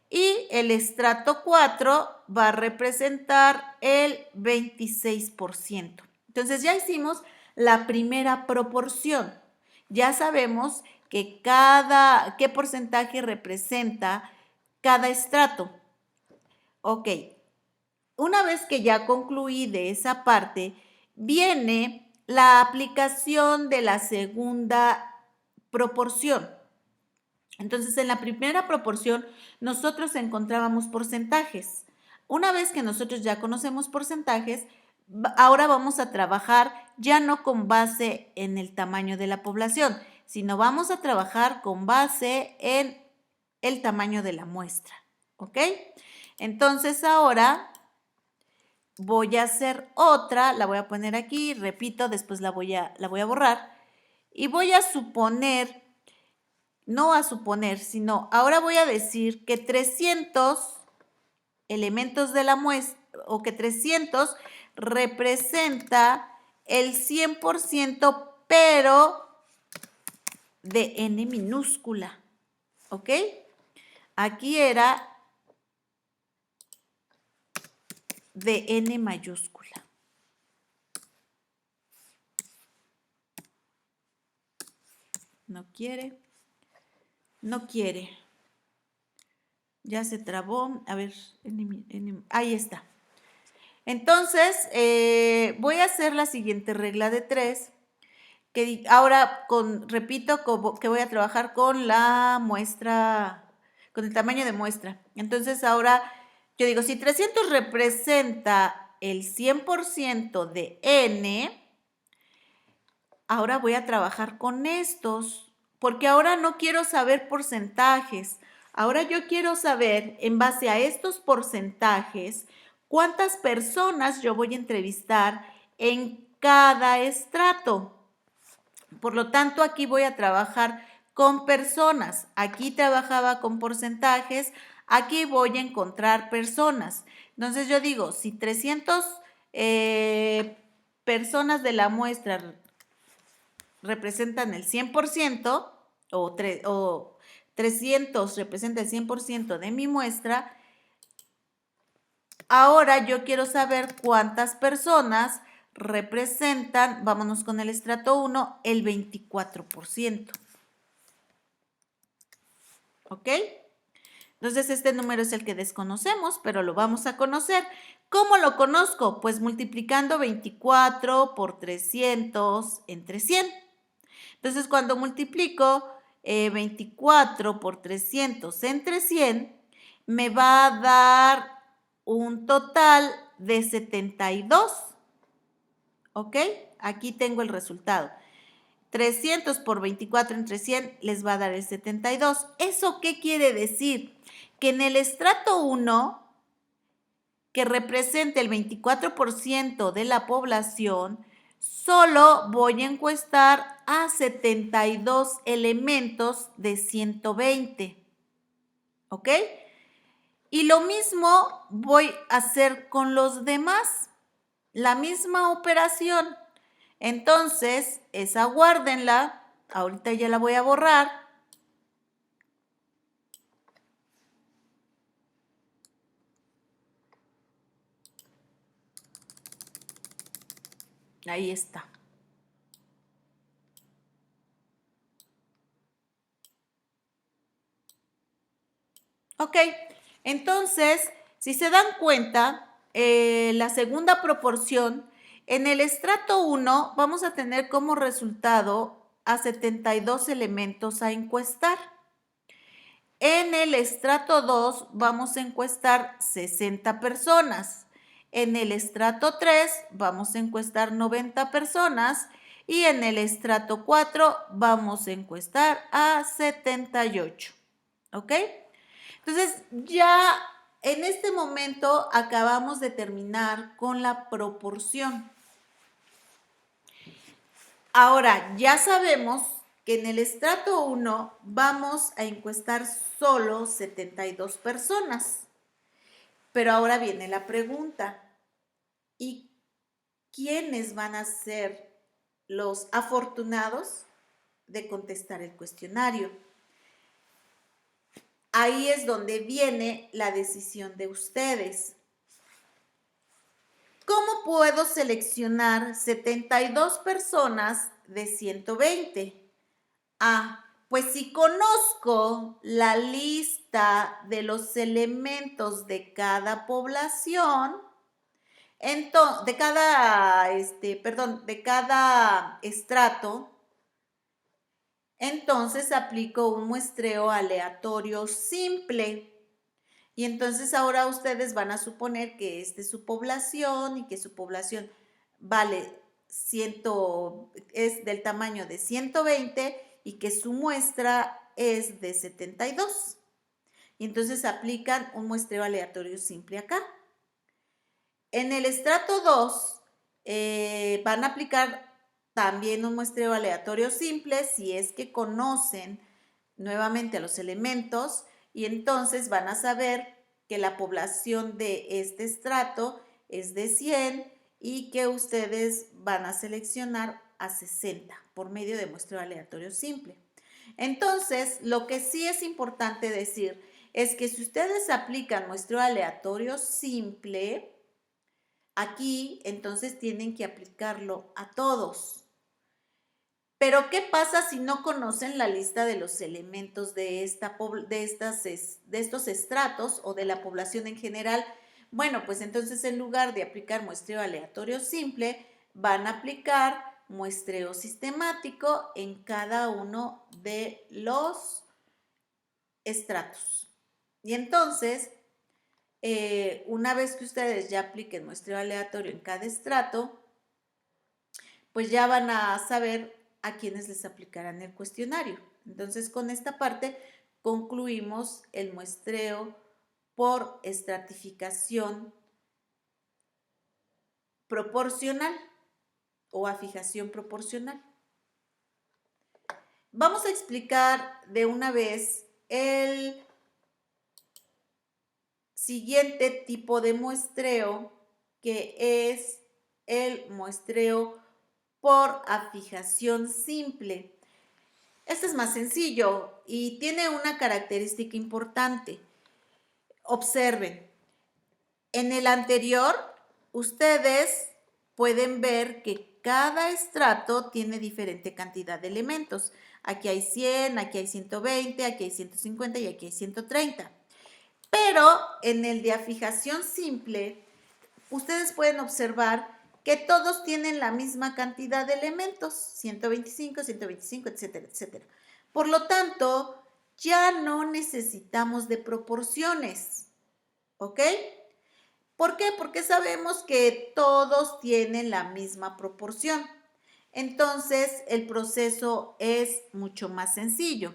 y el estrato 4 va a representar el 26%. Entonces ya hicimos la primera proporción. Ya sabemos que qué porcentaje representa cada estrato. Ok, una vez que ya concluí de esa parte, viene la aplicación de la segunda proporción. Entonces, en la primera proporción, nosotros encontrábamos porcentajes. Una vez que nosotros ya conocemos porcentajes, ahora vamos a trabajar ya no con base en el tamaño de la población, sino vamos a trabajar con base en el tamaño de la muestra, ¿ok? Entonces, ahora voy a hacer otra, la voy a poner aquí, repito, después la voy a borrar y voy a suponer, no a suponer, sino ahora voy a decir que 300 elementos de la muestra, o que 300 representa el 100%, pero de n minúscula, ¿ok? Aquí era de n mayúscula. No quiere. No quiere. Ya se trabó. A ver, ahí está. Entonces, voy a hacer la siguiente regla de 3. Que ahora, repito, que voy a trabajar con la muestra, con el tamaño de muestra. Entonces, ahora yo digo, si 300 representa el 100% de n, ahora voy a trabajar con estos, porque ahora no quiero saber porcentajes. Ahora yo quiero saber, en base a estos porcentajes, cuántas personas yo voy a entrevistar en cada estrato. Por lo tanto, aquí voy a trabajar con personas. Aquí trabajaba con porcentajes, aquí voy a encontrar personas. Entonces, yo digo, si 300 personas de la muestra representan el 100% o 300 representa el 100% de mi muestra, ahora yo quiero saber cuántas personas representan, vámonos con el estrato 1, el 24%. ¿Ok? Entonces, este número es el que desconocemos, pero lo vamos a conocer. ¿Cómo lo conozco? Pues multiplicando 24 por 300 entre 100. Entonces, cuando multiplico 24 por 300 entre 100, me va a dar un total de 72. ¿Ok? Aquí tengo el resultado. 300 por 24 entre 100 les va a dar el 72. ¿Eso qué quiere decir? Que en el estrato 1, que representa el 24% de la población, solo voy a encuestar a 72 elementos de 120. ¿Ok? Y lo mismo voy a hacer con los demás. La misma operación. Entonces, esa guárdenla. Ahorita ya la voy a borrar. Ahí está. Ok, entonces, si se dan cuenta, la segunda proporción, en el estrato 1 vamos a tener como resultado a 72 elementos a encuestar. En el estrato 2 vamos a encuestar 60 personas. En el estrato 3 vamos a encuestar 90 personas y en el estrato 4 vamos a encuestar a 78. ¿Ok? Entonces, ya en este momento acabamos de terminar con la proporción. Ahora, ya sabemos que en el estrato 1 vamos a encuestar solo 72 personas. Pero ahora viene la pregunta, ¿y quiénes van a ser los afortunados de contestar el cuestionario? Ahí es donde viene la decisión de ustedes. ¿Cómo puedo seleccionar 72 personas de 120? Pues si conozco la lista de los elementos de cada población, de cada estrato, entonces aplico un muestreo aleatorio simple. Y entonces ahora ustedes van a suponer que esta es su población y que su población es del tamaño de 120 y que su muestra es de 72. Y entonces aplican un muestreo aleatorio simple acá. En el estrato 2 van a aplicar también un muestreo aleatorio simple si es que conocen nuevamente a los elementos y entonces van a saber que la población de este estrato es de 100 y que ustedes van a seleccionar a 60 por medio de muestreo aleatorio simple. Entonces, lo que sí es importante decir es que si ustedes aplican muestreo aleatorio simple, aquí entonces tienen que aplicarlo a todos. Pero, ¿qué pasa si no conocen la lista de los elementos de estos estratos o de la población en general? Bueno, pues entonces en lugar de aplicar muestreo aleatorio simple, van a aplicar muestreo sistemático en cada uno de los estratos. Y entonces, una vez que ustedes ya apliquen muestreo aleatorio en cada estrato, pues ya van a saber a quiénes les aplicarán el cuestionario. Entonces, con esta parte concluimos el muestreo por estratificación proporcional o a fijación proporcional. Vamos a explicar de una vez el siguiente tipo de muestreo, que es el muestreo por afijación simple. Este es más sencillo y tiene una característica importante. Observen, en el anterior ustedes pueden ver que cada estrato tiene diferente cantidad de elementos. Aquí hay 100, aquí hay 120, aquí hay 150 y aquí hay 130. Pero en el de afijación simple, ustedes pueden observar que todos tienen la misma cantidad de elementos, 125, 125, etcétera, etcétera. Por lo tanto, ya no necesitamos de proporciones, ¿ok? ¿Por qué? Porque sabemos que todos tienen la misma proporción. Entonces, el proceso es mucho más sencillo.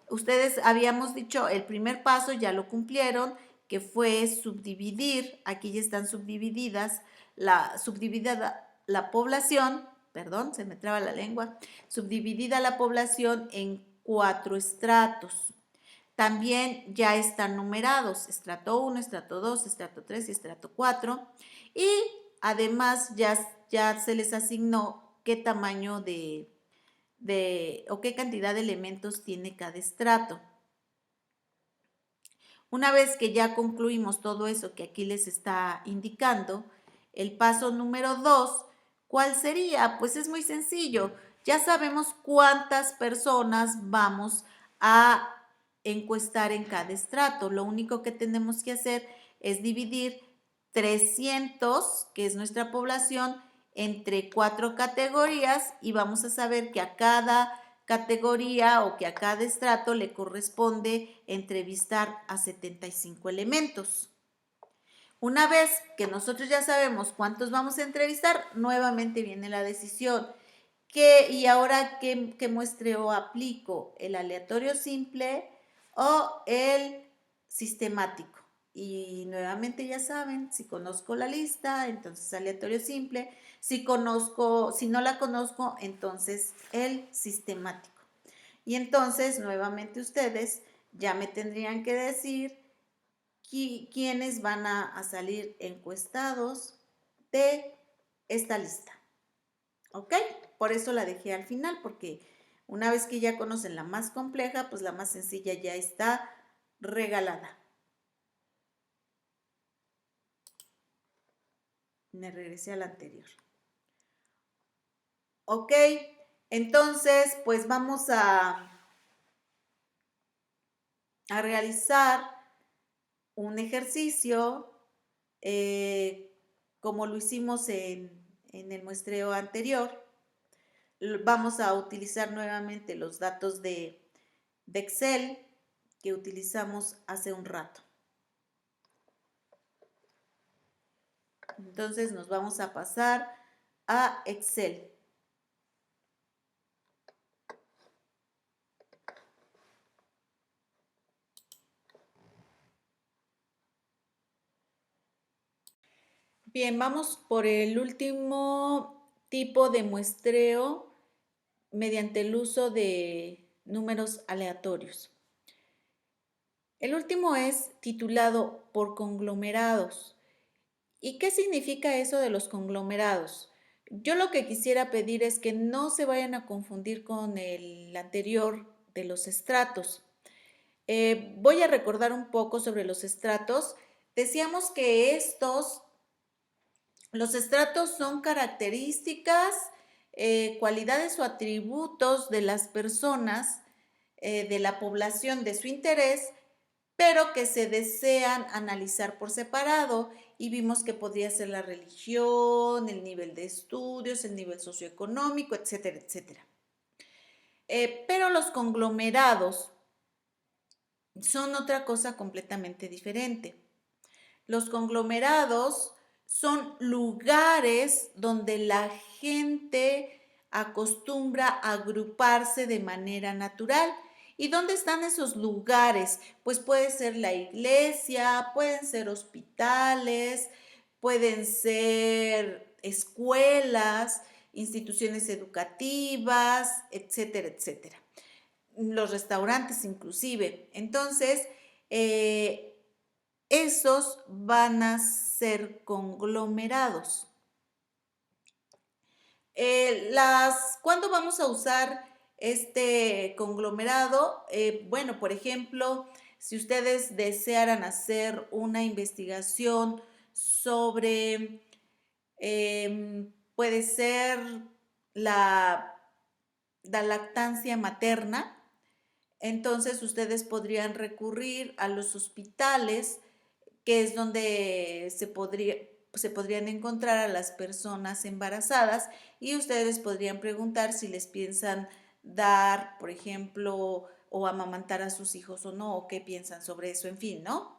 Ustedes habíamos dicho, el primer paso ya lo cumplieron, que fue subdividir, aquí ya están subdividida la población, perdón, se me traba la lengua, subdividida la población en 4 estratos. También ya están numerados, estrato 1, estrato 2, estrato 3 y estrato 4. Y además ya se les asignó qué tamaño o qué cantidad de elementos tiene cada estrato. Una vez que ya concluimos todo eso que aquí les está indicando, el paso número 2, ¿cuál sería? Pues es muy sencillo. Ya sabemos cuántas personas vamos a encuestar en cada estrato. Lo único que tenemos que hacer es dividir 300, que es nuestra población, entre 4 categorías y vamos a saber que a cada categoría o que a cada estrato le corresponde entrevistar a 75 elementos. Una vez que nosotros ya sabemos cuántos vamos a entrevistar, nuevamente viene la decisión. ¿Y ahora qué muestreo aplico? ¿El aleatorio simple o el sistemático? Y nuevamente ya saben, si conozco la lista, entonces aleatorio simple. Si no la conozco, entonces el sistemático. Y entonces, nuevamente ustedes ya me tendrían que decir quiénes van a salir encuestados de esta lista. ¿Ok? Por eso la dejé al final, porque una vez que ya conocen la más compleja, pues la más sencilla ya está regalada. Me regresé a la anterior. Ok, entonces pues vamos a realizar un ejercicio como lo hicimos en el muestreo anterior. Vamos a utilizar nuevamente los datos de Excel que utilizamos hace un rato. Entonces nos vamos a pasar a Excel. Bien, vamos por el último tipo de muestreo mediante el uso de números aleatorios. El último es titulado por conglomerados ¿Y qué significa eso de los conglomerados? Yo lo que quisiera pedir es que no se vayan a confundir con el anterior de los estratos. Voy a recordar un poco sobre los estratos. Decíamos que los estratos son características, cualidades o atributos de las personas, de la población de su interés, pero que se desean analizar por separado y vimos que podría ser la religión, el nivel de estudios, el nivel socioeconómico, etcétera, etcétera. Pero los conglomerados son otra cosa completamente diferente. Los conglomerados son lugares donde la gente acostumbra a agruparse de manera natural. ¿Y dónde están esos lugares? Pues puede ser la iglesia, pueden ser hospitales, pueden ser escuelas, instituciones educativas, etcétera, etcétera. Los restaurantes inclusive. Entonces, esos van a ser conglomerados. ¿Cuándo vamos a usar este conglomerado? Bueno, por ejemplo, si ustedes desearan hacer una investigación sobre, puede ser la, la lactancia materna, entonces ustedes podrían recurrir a los hospitales, que es donde se podrían encontrar a las personas embarazadas y ustedes podrían preguntar si les piensan dar, por ejemplo, o amamantar a sus hijos o no, o qué piensan sobre eso, en fin, ¿no?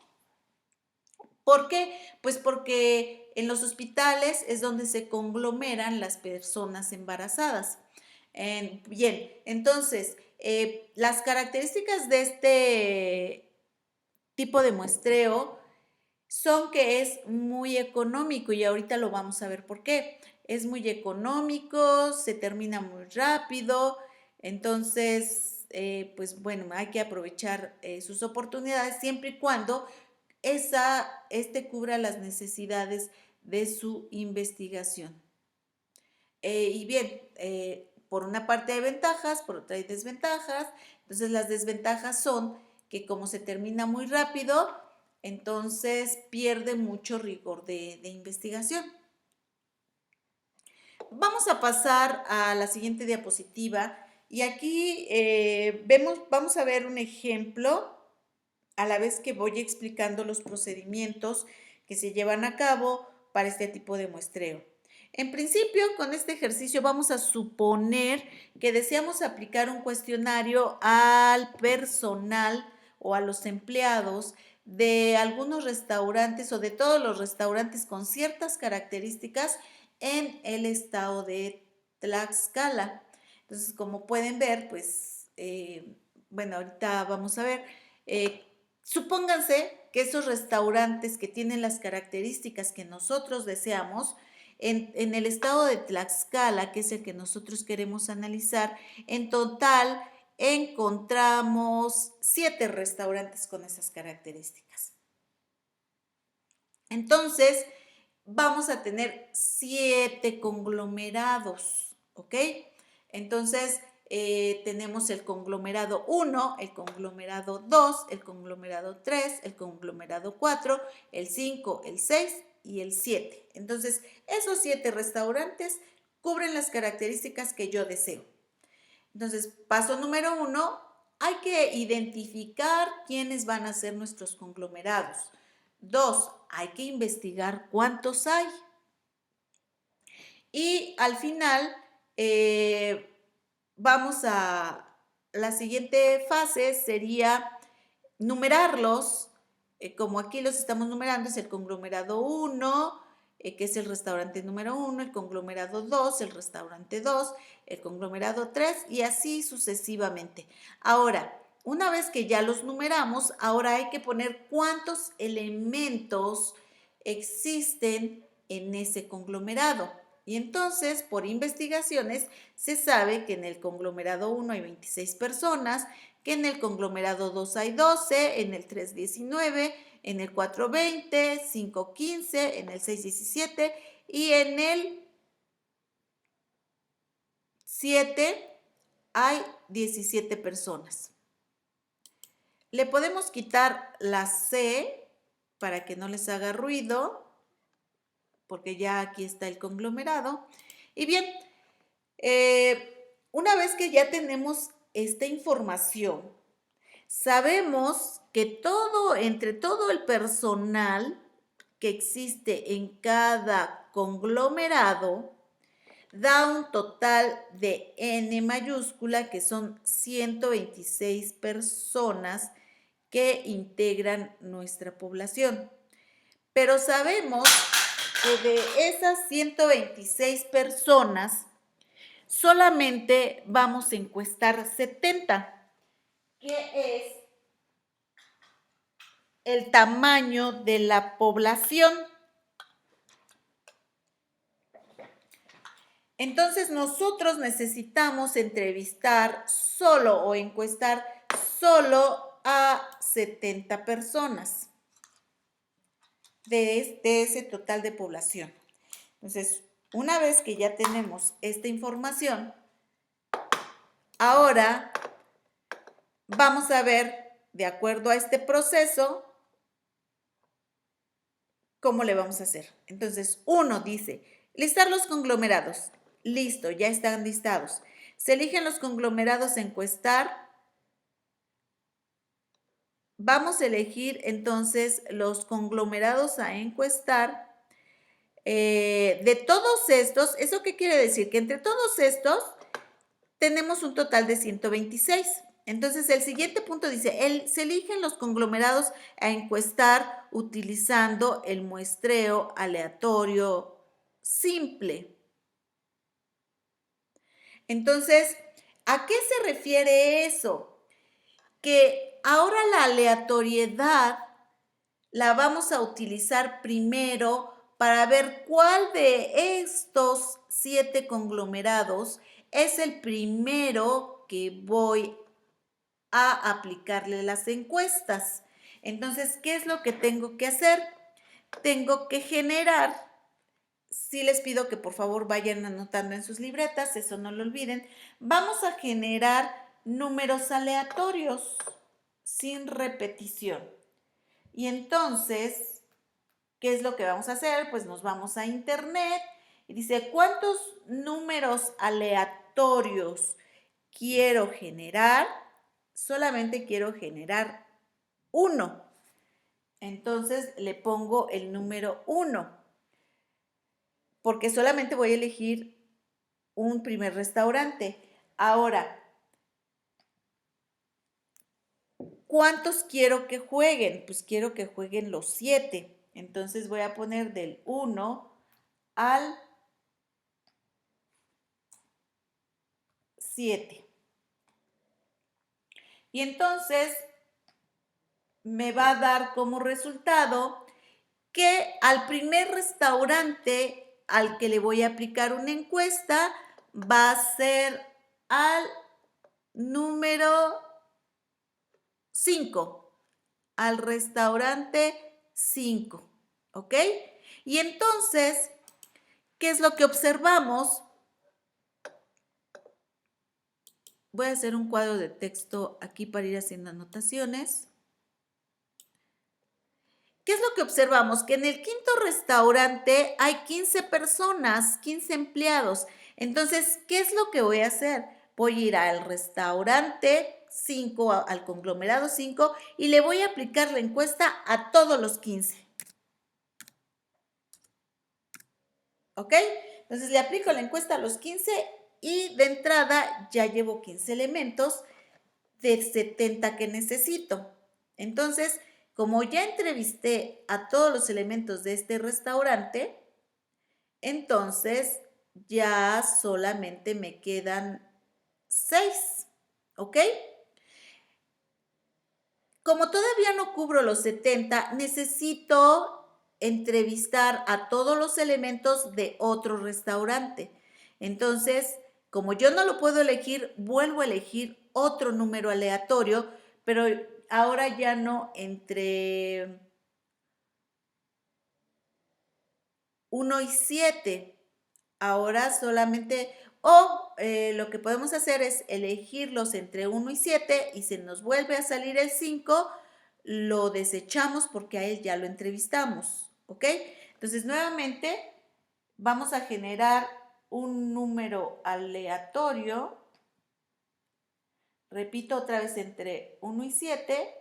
¿Por qué? Pues porque en los hospitales es donde se conglomeran las personas embarazadas. Bien, entonces, las características de este tipo de muestreo son que es muy económico y ahorita lo vamos a ver por qué. Es muy económico, se termina muy rápido, entonces, pues bueno, hay que aprovechar sus oportunidades siempre y cuando este cubra las necesidades de su investigación. Y bien, por una parte hay ventajas, por otra hay desventajas. Entonces las desventajas son que como se termina muy rápido, entonces pierde mucho rigor de investigación. Vamos a pasar a la siguiente diapositiva y aquí vamos a ver un ejemplo a la vez que voy explicando los procedimientos que se llevan a cabo para este tipo de muestreo. En principio, con este ejercicio vamos a suponer que deseamos aplicar un cuestionario al personal o a los empleados de algunos restaurantes o de todos los restaurantes con ciertas características en el estado de Tlaxcala. Entonces, como pueden ver, pues, bueno, ahorita vamos a ver, supónganse que esos restaurantes que tienen las características que nosotros deseamos, en el estado de Tlaxcala, que es el que nosotros queremos analizar, en total encontramos 7 restaurantes con esas características. Entonces, vamos a tener 7 conglomerados, ¿ok? Entonces, tenemos el conglomerado 1, el conglomerado 2, el conglomerado 3, el conglomerado 4, el 5, el 6 y el 7. Entonces, esos 7 restaurantes cubren las características que yo deseo. Entonces, paso número 1, hay que identificar quiénes van a ser nuestros conglomerados. 2, hay que investigar cuántos hay. Y al final, vamos a la siguiente fase, sería numerarlos, como aquí los estamos numerando, es el conglomerado 1, que es el restaurante número 1, el conglomerado 2, el restaurante 2, el conglomerado 3 y así sucesivamente. Ahora, una vez que ya los numeramos, ahora hay que poner cuántos elementos existen en ese conglomerado. Y entonces, por investigaciones, se sabe que en el conglomerado 1 hay 26 personas, que en el conglomerado 2 hay 12, en el 3 19, en el 420, 515, en el 617 y en el 7 hay 17 personas. Le podemos quitar la C para que no les haga ruido, porque ya aquí está el conglomerado. Y bien, una vez que ya tenemos esta información, sabemos que entre todo el personal que existe en cada conglomerado, da un total de N mayúscula, que son 126 personas que integran nuestra población. Pero sabemos que de esas 126 personas, solamente vamos a encuestar 70, que es el tamaño de la población. Entonces nosotros necesitamos entrevistar solo o encuestar solo a 70 personas de ese total de población. Entonces, una vez que ya tenemos esta información, ahora vamos a ver, de acuerdo a este proceso, cómo le vamos a hacer. Entonces, 1 dice, listar los conglomerados. Listo, ya están listados. Se eligen los conglomerados a encuestar. Vamos a elegir entonces los conglomerados a encuestar. De todos estos, ¿eso qué quiere decir? Que entre todos estos tenemos un total de 126. Entonces, el siguiente punto dice, se eligen los conglomerados a encuestar utilizando el muestreo aleatorio simple. Entonces, ¿a qué se refiere eso? Que ahora la aleatoriedad la vamos a utilizar primero para ver cuál de estos 7 conglomerados es el primero que voy a aplicarle las encuestas. Entonces, ¿qué es lo que tengo que hacer? Tengo que generar, sí les pido que por favor vayan anotando en sus libretas, eso no lo olviden, vamos a generar números aleatorios sin repetición. Y entonces, ¿qué es lo que vamos a hacer? Pues nos vamos a internet y dice, ¿cuántos números aleatorios quiero generar? Solamente quiero generar 1. Entonces le pongo el número 1, porque solamente voy a elegir un primer restaurante. Ahora, ¿cuántos quiero que jueguen? Pues quiero que jueguen los 7. Entonces voy a poner del 1 al 7. Y entonces me va a dar como resultado que al primer restaurante al que le voy a aplicar una encuesta va a ser al número 5, al restaurante 5, ¿ok? Y entonces, ¿qué es lo que observamos? Voy a hacer un cuadro de texto aquí para ir haciendo anotaciones. ¿Qué es lo que observamos? Que en el quinto restaurante hay 15 personas, 15 empleados. Entonces, ¿qué es lo que voy a hacer? Voy a ir al restaurante 5, al conglomerado 5, y le voy a aplicar la encuesta a todos los 15. ¿Ok? Entonces, le aplico la encuesta a los 15 y de entrada ya llevo 15 elementos de 70 que necesito. Entonces, como ya entrevisté a todos los elementos de este restaurante, entonces ya solamente me quedan 6, ¿ok? Como todavía no cubro los 70, necesito entrevistar a todos los elementos de otro restaurante. Entonces, como yo no lo puedo elegir, vuelvo a elegir otro número aleatorio, pero ahora ya no entre 1 y 7. Ahora solamente, o lo que podemos hacer es elegirlos entre 1 y 7 y se nos vuelve a salir el 5, lo desechamos porque a él ya lo entrevistamos, ¿ok? Entonces, nuevamente vamos a generar un número aleatorio. Repito otra vez entre 1 y 7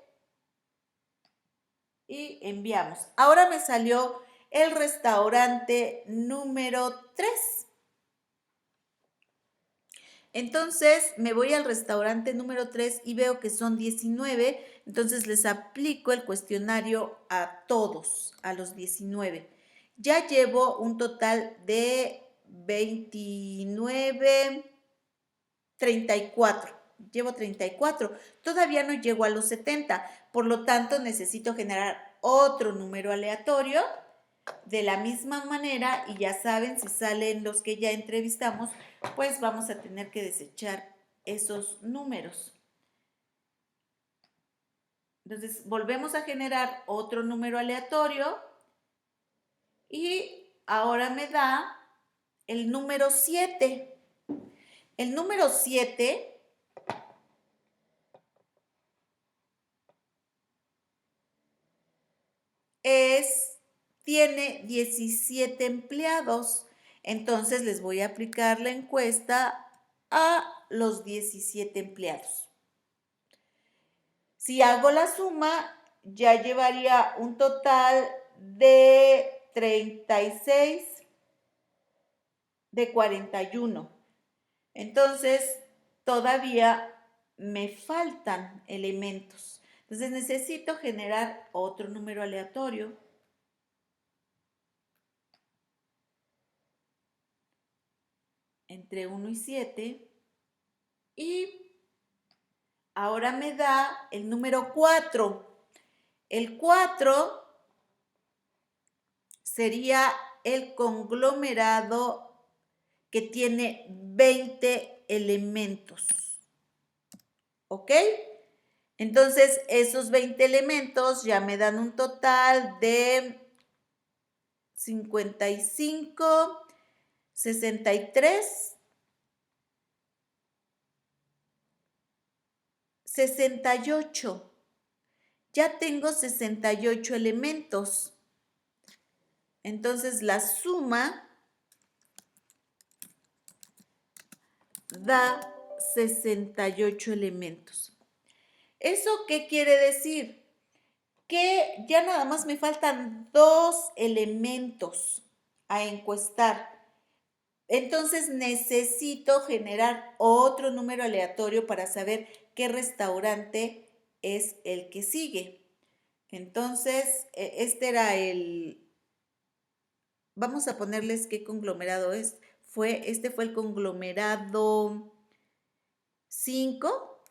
y enviamos. Ahora me salió el restaurante número 3. Entonces me voy al restaurante número 3 y veo que son 19, entonces les aplico el cuestionario a todos, a los 19. Ya llevo un total de 29, 34. Llevo 34. Todavía no llego a los 70, por lo tanto necesito generar otro número aleatorio de la misma manera, y ya saben, si salen los que ya entrevistamos, pues vamos a tener que desechar esos números. Entonces, volvemos a generar otro número aleatorio y ahora me da el número 7. El número 7 tiene 17 empleados. Entonces les voy a aplicar la encuesta a los 17 empleados. Si hago la suma, ya llevaría un total de 36 de 41. Entonces, todavía me faltan elementos. Entonces, necesito generar otro número aleatorio. Entre 1 y 7. Y ahora me da el número 4. El 4 sería el conglomerado que tiene 20 elementos. ¿Ok? Entonces, esos 20 elementos ya me dan un total de 55, 63, 68. Ya tengo 68 elementos. Entonces, la suma da 68 elementos. ¿Eso qué quiere decir? Que ya nada más me faltan 2 elementos a encuestar. Entonces necesito generar otro número aleatorio para saber qué restaurante es el que sigue. Entonces, este era vamos a ponerles qué conglomerado es. Este fue el conglomerado 5,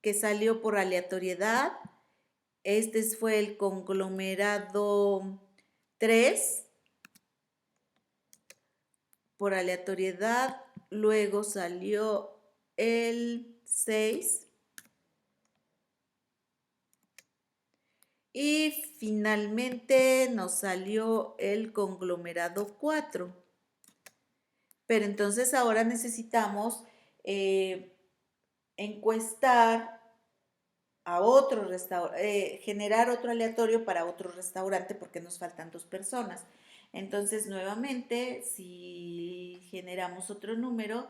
que salió por aleatoriedad. Este fue el conglomerado 3 por aleatoriedad. Luego salió el 6. Y finalmente nos salió el conglomerado 4. Pero entonces ahora necesitamos encuestar a otro restaurante, generar otro aleatorio para otro restaurante porque nos faltan 2 personas. Entonces, nuevamente, si generamos otro número,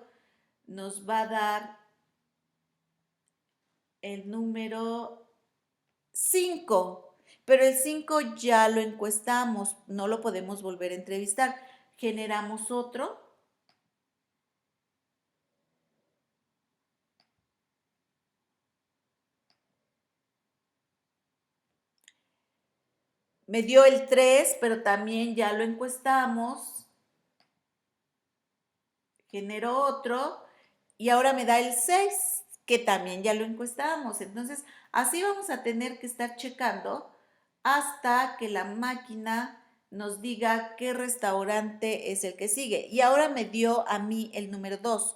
nos va a dar el número 5. Pero el 5 ya lo encuestamos, no lo podemos volver a entrevistar. Generamos otro. Me dio el 3, pero también ya lo encuestamos. Genero otro y ahora me da el 6, que también ya lo encuestamos. Entonces, así vamos a tener que estar checando hasta que la máquina nos diga qué restaurante es el que sigue. Y ahora me dio a mí el número 2.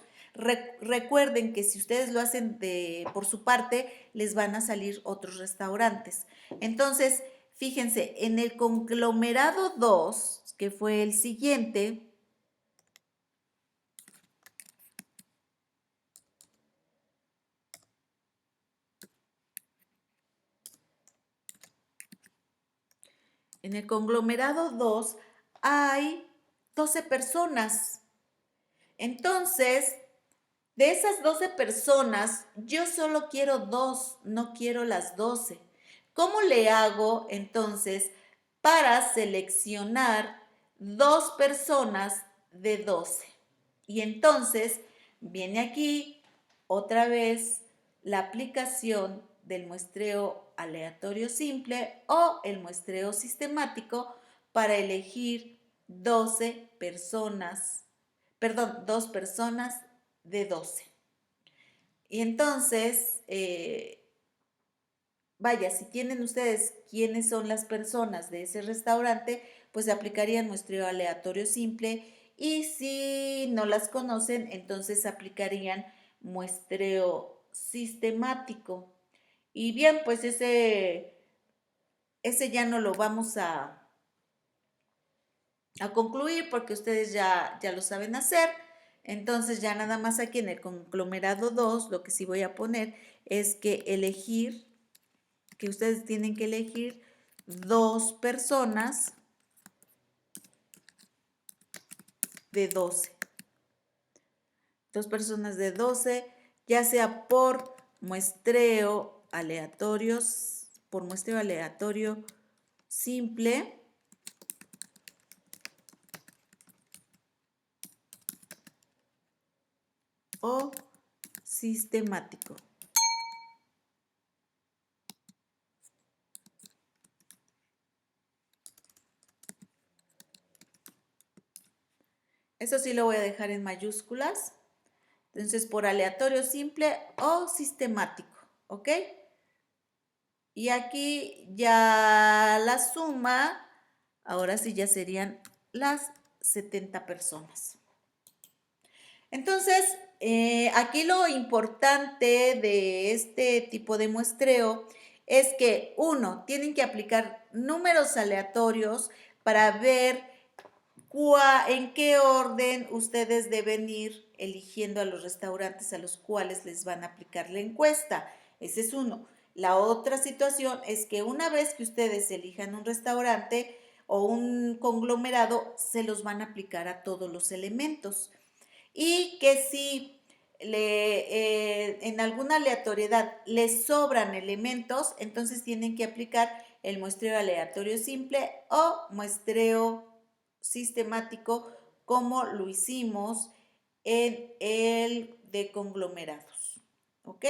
Recuerden que si ustedes lo hacen por su parte, les van a salir otros restaurantes. Entonces, Fíjense, en el conglomerado 2, que fue el siguiente, en el conglomerado 2 hay 12 personas. Entonces, de esas 12 personas, yo solo quiero 2, no quiero las 12. ¿Cómo le hago entonces para seleccionar 2 personas de 12? Y entonces viene aquí otra vez la aplicación del muestreo aleatorio simple o el muestreo sistemático para elegir 12 personas, perdón, 2 personas de 12. Y entonces, vaya, si tienen ustedes quiénes son las personas de ese restaurante, pues aplicarían muestreo aleatorio simple, y si no las conocen, entonces aplicarían muestreo sistemático. Y bien, pues ese ya no lo vamos a concluir porque ustedes ya lo saben hacer. Entonces ya nada más aquí en el conglomerado 2, lo que sí voy a poner es que ustedes tienen que elegir 2 personas de 12. 2 personas de 12, ya sea por muestreo aleatorio simple o sistemático. Eso sí lo voy a dejar en mayúsculas. Entonces, por aleatorio simple o sistemático, ¿ok? Y aquí ya la suma, ahora sí ya serían las 70 personas. Entonces, aquí lo importante de este tipo de muestreo es que, uno, tienen que aplicar números aleatorios para ver en qué orden ustedes deben ir eligiendo a los restaurantes a los cuales les van a aplicar la encuesta. Ese es uno. La otra situación es que una vez que ustedes elijan un restaurante o un conglomerado, se los van a aplicar a todos los elementos. Y que si en alguna aleatoriedad les sobran elementos, entonces tienen que aplicar el muestreo aleatorio simple o muestreo sistemático, como lo hicimos en el de conglomerados. ¿Ok?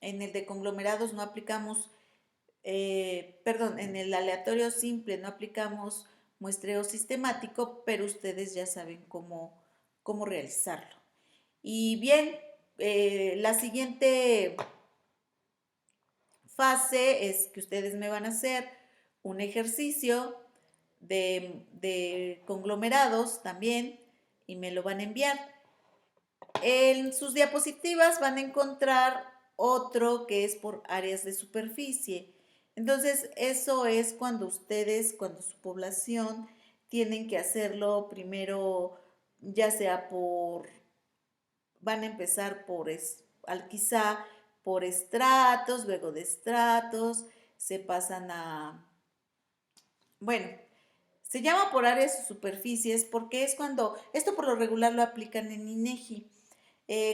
En el de conglomerados no aplicamos, perdón, en el aleatorio simple no aplicamos muestreo sistemático, pero ustedes ya saben cómo realizarlo. Y bien, la siguiente fase es que ustedes me van a hacer un ejercicio de conglomerados también y me lo van a enviar. En sus diapositivas van a encontrar otro que es por áreas de superficie. Entonces, eso es cuando cuando su población tienen que hacerlo primero, ya sea van a empezar quizá por estratos, luego de estratos, se pasan bueno, se llama por áreas o superficies porque es esto por lo regular lo aplican en INEGI.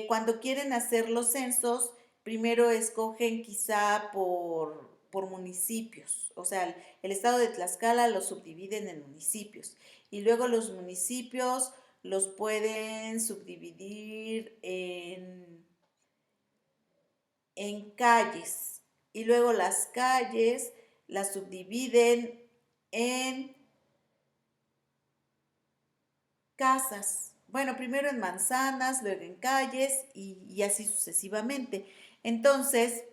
Cuando quieren hacer los censos, primero escogen quizá por municipios, o sea, el estado de Tlaxcala lo subdividen en municipios y luego los municipios los pueden subdividir en calles y luego las calles las subdividen en casas. Bueno, primero en manzanas, luego en calles y así sucesivamente. Entonces,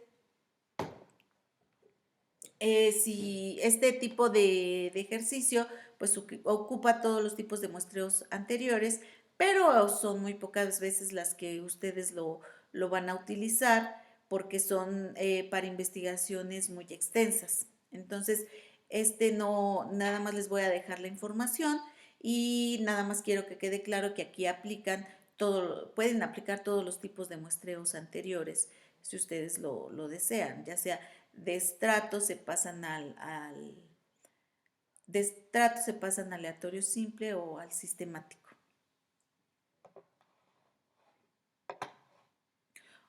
si este tipo de ejercicio pues ocupa todos los tipos de muestreos anteriores, pero son muy pocas veces las que ustedes lo van a utilizar porque son para investigaciones muy extensas. Entonces, no, nada más les voy a dejar la información y nada más quiero que quede claro que aquí pueden aplicar todos los tipos de muestreos anteriores si ustedes lo desean, ya sea de estrato de estrato se pasan a aleatorio simple o al sistemático.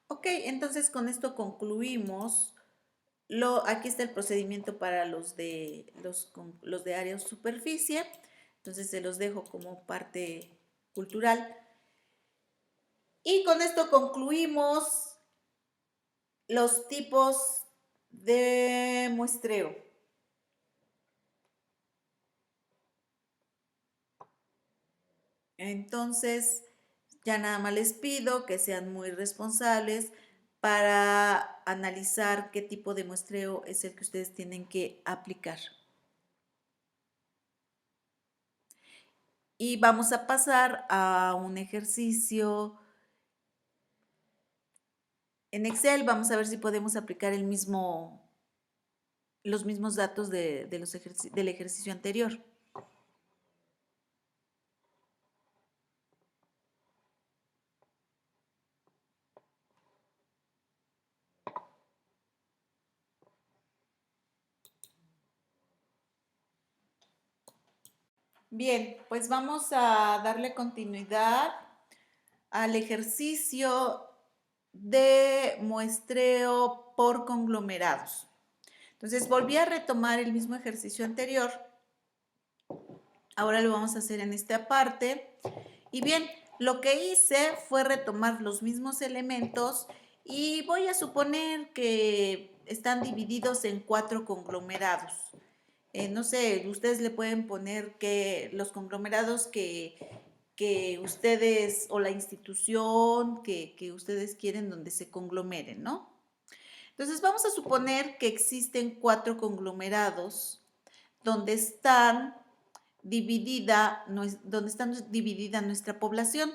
Ok, entonces con esto concluimos. Aquí está el procedimiento para los de área o superficie. Entonces se los dejo como parte cultural. Y con esto concluimos los tipos de muestreo. Entonces, ya nada más les pido que sean muy responsables para analizar qué tipo de muestreo es el que ustedes tienen que aplicar. Y vamos a pasar a un ejercicio en Excel. Vamos a ver si podemos aplicar los mismos datos del ejercicio anterior. Bien, pues vamos a darle continuidad al ejercicio de muestreo por conglomerados. Entonces volví a retomar el mismo ejercicio anterior. Ahora lo vamos a hacer en esta parte. Y bien, lo que hice fue retomar los mismos elementos y voy a suponer que están divididos en 4 conglomerados. No sé, ustedes le pueden poner que los conglomerados que ustedes o la institución que ustedes quieren donde se conglomeren, ¿no? Entonces vamos a suponer que existen 4 conglomerados donde donde está dividida nuestra población.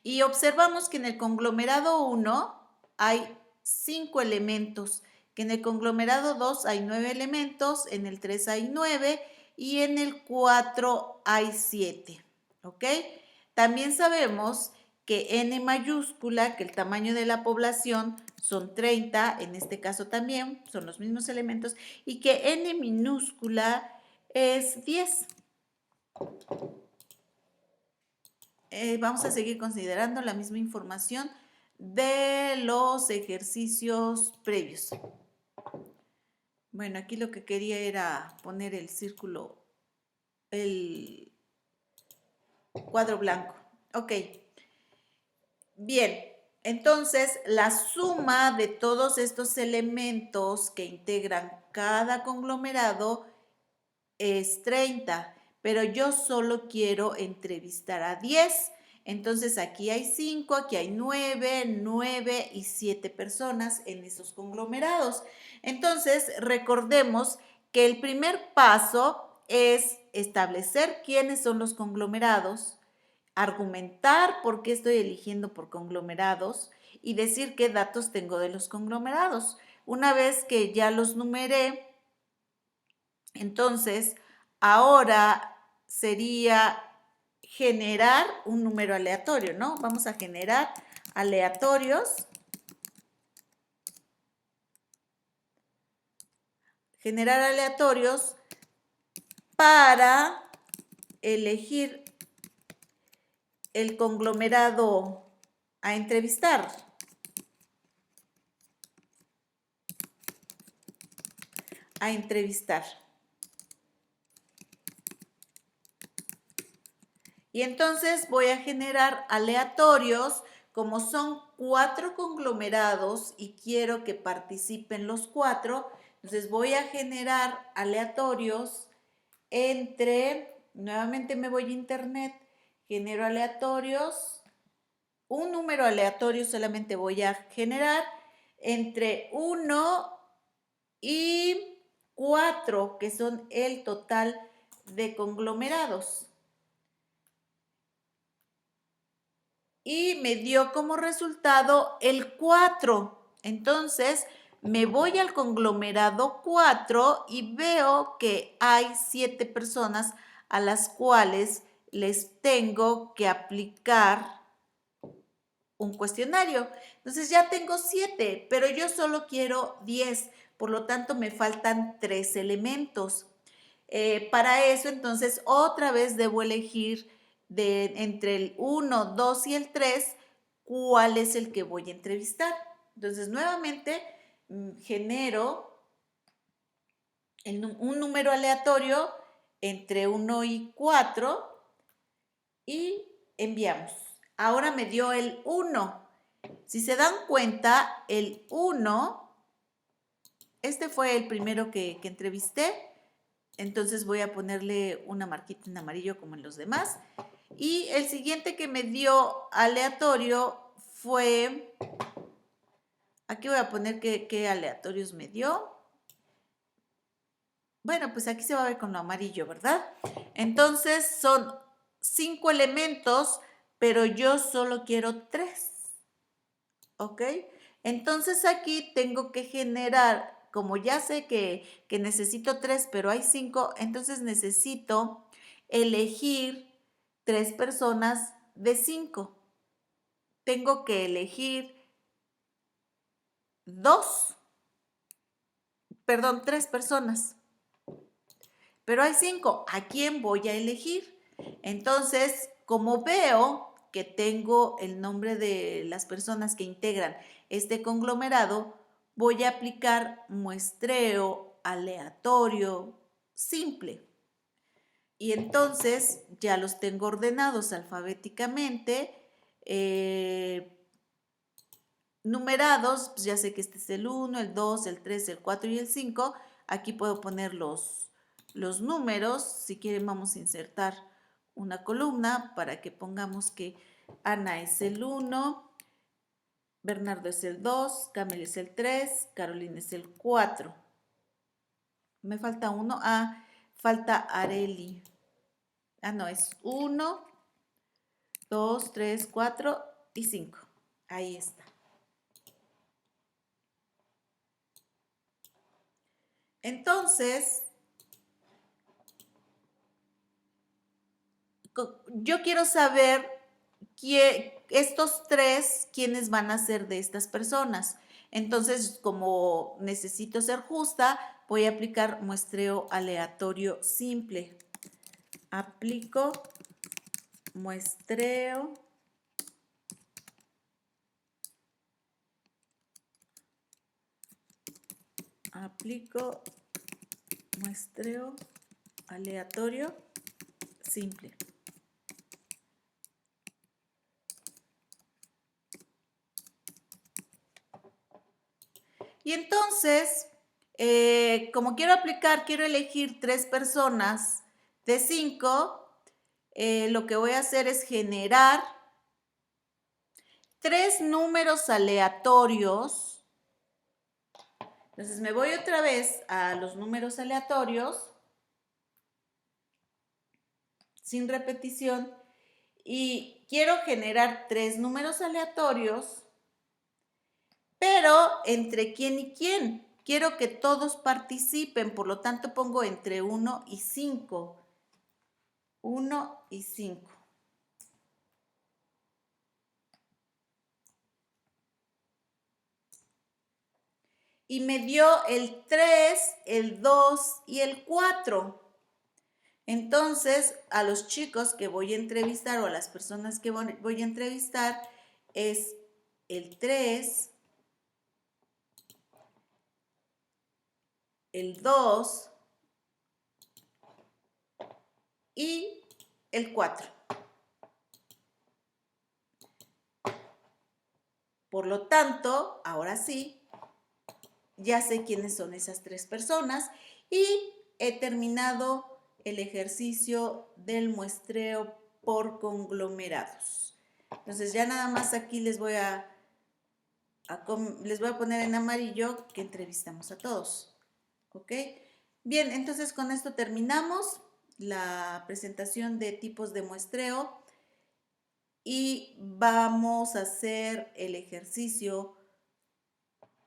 Y observamos que en el conglomerado 1 hay 5 elementos, que en el conglomerado 2 hay 9 elementos, en el 3 hay 9 y en el 4 hay 7. ¿Ok? También sabemos que N mayúscula, que el tamaño de la población son 30, en este caso también son los mismos elementos, y que N minúscula es 10. Vamos a seguir considerando la misma información de los ejercicios previos. Bueno, aquí lo que quería era poner el círculo, el cuadro blanco. Ok. Bien, entonces la suma de todos estos elementos que integran cada conglomerado es 30, pero yo solo quiero entrevistar a 10. Entonces aquí hay 5, aquí hay 9 y 7 personas en esos conglomerados. Entonces recordemos que el primer paso es establecer quiénes son los conglomerados, argumentar por qué estoy eligiendo por conglomerados y decir qué datos tengo de los conglomerados. Una vez que ya los numeré, entonces ahora sería generar un número aleatorio, ¿no? Vamos a generar aleatorios. Generar aleatorios para elegir el conglomerado a entrevistar. A entrevistar. Y entonces voy a generar aleatorios, como son 4 conglomerados y quiero que participen los 4, entonces voy a generar aleatorios nuevamente me voy a internet, genero aleatorios, un número aleatorio solamente voy a generar entre 1 y 4, que son el total de conglomerados. Y me dio como resultado el 4. Entonces, Me voy al conglomerado 4 y veo que hay 7 personas a las cuales les tengo que aplicar un cuestionario. Entonces ya tengo 7, pero yo solo quiero 10, por lo tanto me faltan 3 elementos. Para eso, entonces, otra vez debo elegir entre el 1, 2 y el 3, cuál es el que voy a entrevistar. Entonces, nuevamente, genero un número aleatorio entre 1 y 4 y enviamos. Ahora me dio el 1. Si se dan cuenta, el 1, este fue el primero que entrevisté. Entonces voy a ponerle una marquita en amarillo como en los demás. Y el siguiente que me dio aleatorio fue, aquí voy a poner qué aleatorios me dio. Bueno, pues aquí se va a ver con lo amarillo, ¿verdad? Entonces son 5 elementos, pero yo solo quiero 3. ¿Ok? Entonces aquí tengo que generar, como ya sé que necesito 3, pero hay 5, entonces necesito elegir 3 personas de 5. Tengo que elegir 3 personas, pero hay 5. ¿A quién voy a elegir? Entonces, como veo que tengo el nombre de las personas que integran este conglomerado, voy a aplicar muestreo aleatorio simple. Y entonces ya los tengo ordenados alfabéticamente, numerados, pues ya sé que este es el 1, el 2, el 3, el 4 y el 5. Aquí puedo poner los números. Si quieren vamos a insertar una columna para que pongamos que Ana es el 1, Bernardo es el 2, Camila es el 3, Carolina es el 4. Me falta uno. Falta Areli. No, es 1, 2, 3, 4 y 5. Ahí está. Entonces, yo quiero saber estos 3, quiénes van a ser de estas personas. Entonces, como necesito ser justa, voy a aplicar muestreo aleatorio simple. Aplico muestreo aleatorio simple. Y entonces, como quiero elegir 3 personas de 5, lo que voy a hacer es generar 3 números aleatorios. Entonces me voy otra vez a los números aleatorios, sin repetición, y quiero generar 3 números aleatorios, pero ¿entre quién y quién? Quiero que todos participen, por lo tanto pongo entre 1 y 5. 1 y 5. Y me dio el 3, el 2 y el 4. Entonces, a los chicos que voy a entrevistar o a las personas que voy a entrevistar es el 3, el 2 y el 4. Por lo tanto, ahora sí, ya sé quiénes son esas 3 personas y he terminado el ejercicio del muestreo por conglomerados. Entonces ya nada más aquí les voy a poner en amarillo que entrevistamos a todos. ¿Ok? Bien, entonces con esto terminamos la presentación de tipos de muestreo y vamos a hacer el ejercicio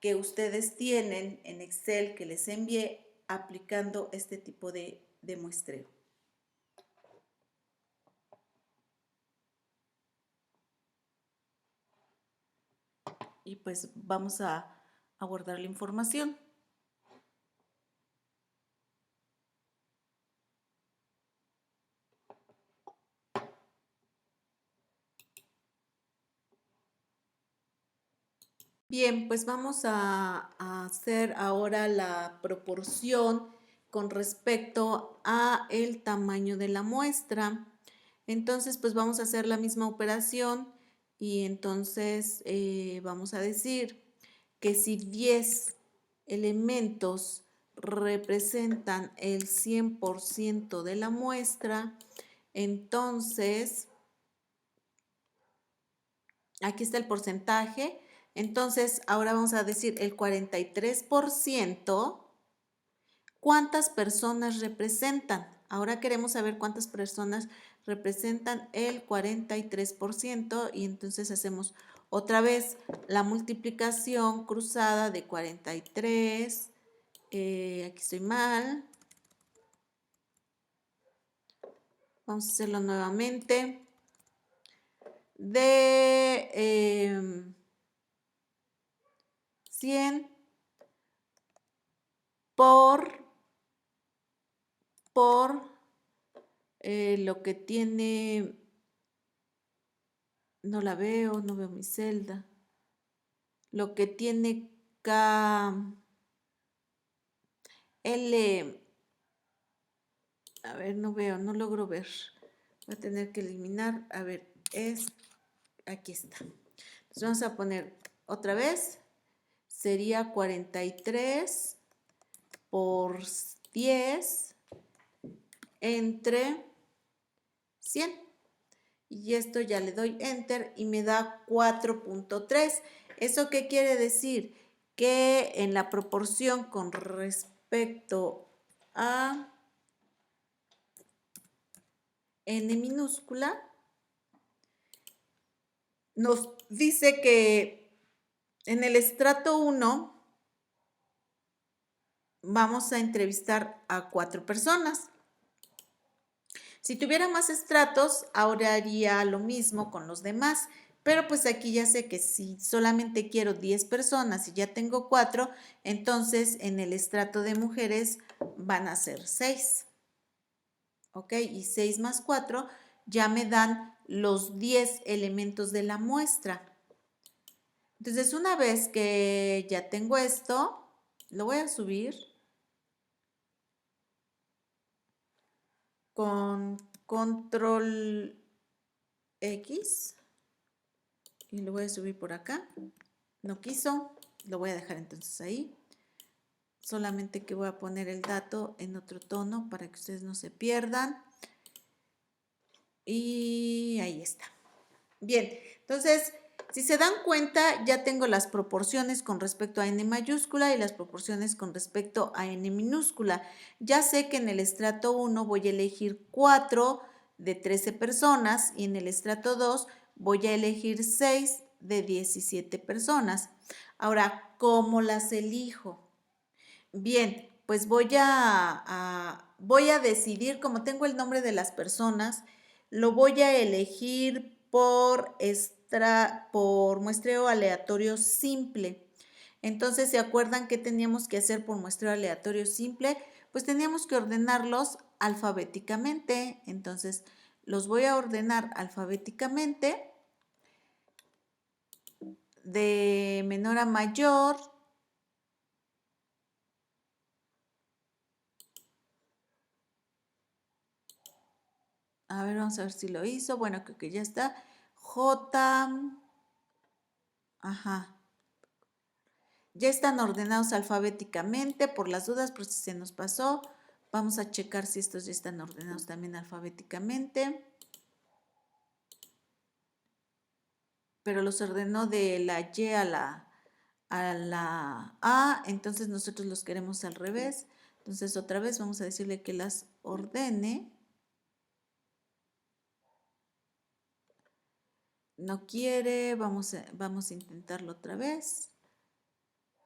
que ustedes tienen en Excel que les envié aplicando este tipo de muestreo. Y pues vamos a guardar la información. Bien, pues vamos a hacer ahora la proporción con respecto a el tamaño de la muestra. Entonces, pues vamos a hacer la misma operación y entonces vamos a decir que si 10 elementos representan el 100% de la muestra, entonces, aquí está el porcentaje. Entonces, ahora vamos a decir el 43%. ¿Cuántas personas representan? Ahora queremos saber cuántas personas representan el 43% y entonces hacemos otra vez la multiplicación cruzada de 43. Aquí estoy mal. Vamos a hacerlo nuevamente. De 100 por lo que tiene, no la veo, no veo mi celda, lo que tiene K, L, a ver, no veo, no logro ver, voy a tener que eliminar, a ver, aquí está. Entonces vamos a poner otra vez, sería 43 por 10 entre 100. Y esto ya le doy enter y me da 4.3. ¿Eso qué quiere decir? Que en la proporción con respecto a n minúscula, nos dice que en el estrato 1 vamos a entrevistar a 4 personas. Si tuviera más estratos, ahora haría lo mismo con los demás, pero pues aquí ya sé que si solamente quiero 10 personas y ya tengo 4, entonces en el estrato de mujeres van a ser 6. ¿Ok? Y 6 más 4 ya me dan los 10 elementos de la muestra. Entonces, una vez que ya tengo esto, lo voy a subir con control X y lo voy a subir por acá. No quiso, lo voy a dejar entonces ahí. Solamente que voy a poner el dato en otro tono para que ustedes no se pierdan. Y ahí está. Bien, entonces, si se dan cuenta, ya tengo las proporciones con respecto a n mayúscula y las proporciones con respecto a n minúscula. Ya sé que en el estrato 1 voy a elegir 4 de 13 personas y en el estrato 2 voy a elegir 6 de 17 personas. Ahora, ¿cómo las elijo? Bien, pues voy a decidir, como tengo el nombre de las personas, lo voy a elegir por muestreo aleatorio simple. Entonces, ¿se acuerdan qué teníamos que hacer por muestreo aleatorio simple? Pues teníamos que ordenarlos alfabéticamente. Entonces, los voy a ordenar alfabéticamente de menor a mayor. A ver, vamos a ver si lo hizo. Bueno, creo que ya está. J. Ajá. Ya están ordenados alfabéticamente. Por las dudas, por si se nos pasó, vamos a checar si estos ya están ordenados también alfabéticamente. Pero los ordenó de la Y a la A, entonces nosotros los queremos al revés. Entonces otra vez vamos a decirle que las ordene. No quiere, vamos a intentarlo otra vez.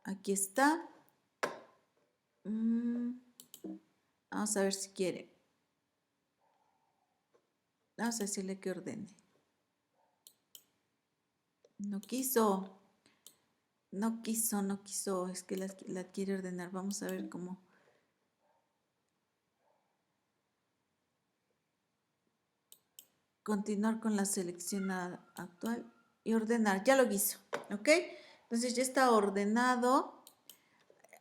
Aquí está. Vamos a ver si quiere. Vamos a decirle que ordene. No quiso. No quiso. Es que la quiere ordenar. Vamos a ver cómo. Continuar con la selección actual y ordenar. Ya lo hizo. ¿Ok? Entonces ya está ordenado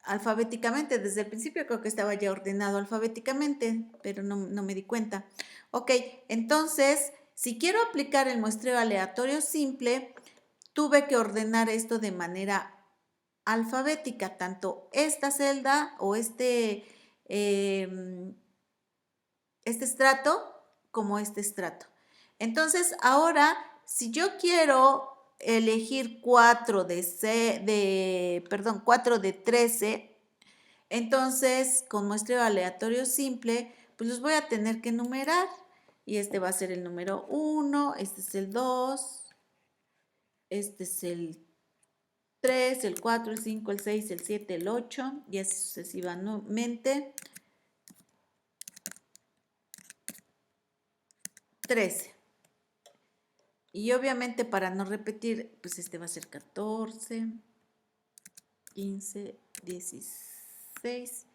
alfabéticamente. Desde el principio creo que estaba ya ordenado alfabéticamente, pero no me di cuenta. Ok, entonces, si quiero aplicar el muestreo aleatorio simple, tuve que ordenar esto de manera alfabética, tanto esta celda o este estrato como este estrato. Entonces, ahora, si yo quiero elegir 4 de 13, entonces, con muestreo aleatorio simple, pues los voy a tener que numerar. Y este va a ser el número 1, este es el 2, este es el 3, el 4, el 5, el 6, el 7, el 8, y así sucesivamente. 13. Y obviamente para no repetir, pues este va a ser 14, 15, 16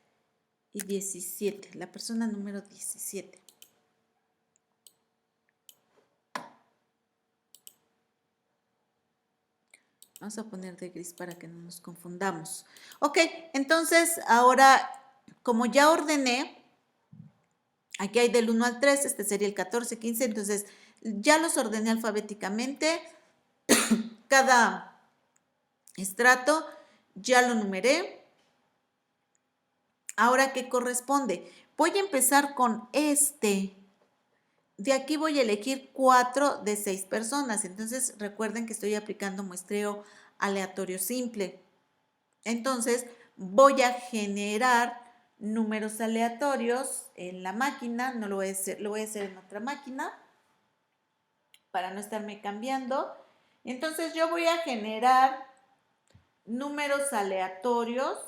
y 17. La persona número 17. Vamos a poner de gris para que no nos confundamos. Ok, entonces ahora, como ya ordené, aquí hay del 1 al 3, este sería el 14, 15, entonces ya los ordené alfabéticamente. Cada estrato ya lo numeré. Ahora, ¿qué corresponde? Voy a empezar con este. De aquí voy a elegir 4 de 6 personas. Entonces, recuerden que estoy aplicando muestreo aleatorio simple. Entonces, voy a generar números aleatorios en la máquina. No lo voy a hacer, lo voy a hacer en otra máquina para no estarme cambiando. Entonces, yo voy a generar números aleatorios.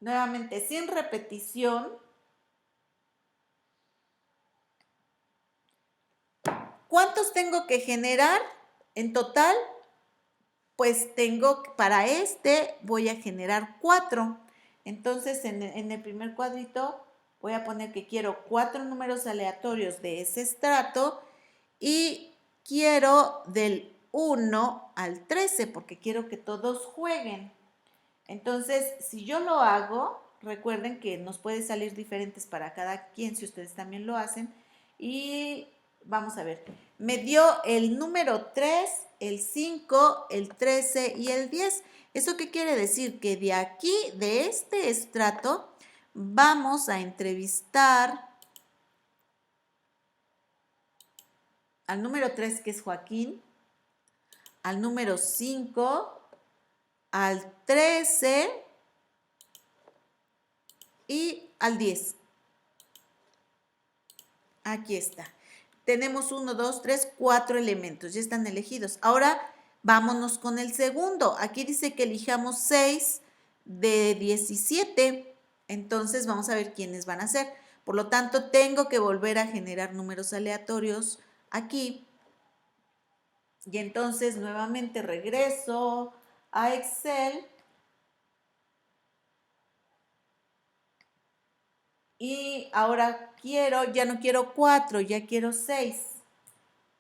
Nuevamente, sin repetición. ¿Cuántos tengo que generar en total? Pues para este voy a generar 4. Entonces, en el primer cuadrito voy a poner que quiero 4 números aleatorios de ese estrato y quiero del 1 al 13 porque quiero que todos jueguen. Entonces, si yo lo hago, recuerden que nos puede salir diferentes para cada quien si ustedes también lo hacen. Y vamos a ver, me dio el número 3, el 5, el 13 y el 10. ¿Eso qué quiere decir? Que de aquí, de este estrato, vamos a entrevistar al número 3, que es Joaquín, al número 5, al 13 y al 10. Aquí está. Tenemos 1, 2, 3, 4 elementos. Ya están elegidos. Ahora vámonos con el segundo. Aquí dice que elijamos 6 de 17. Entonces vamos a ver quiénes van a ser. Por lo tanto, tengo que volver a generar números aleatorios aquí. Y entonces nuevamente regreso a Excel. Y ahora ya no quiero 4, ya quiero 6.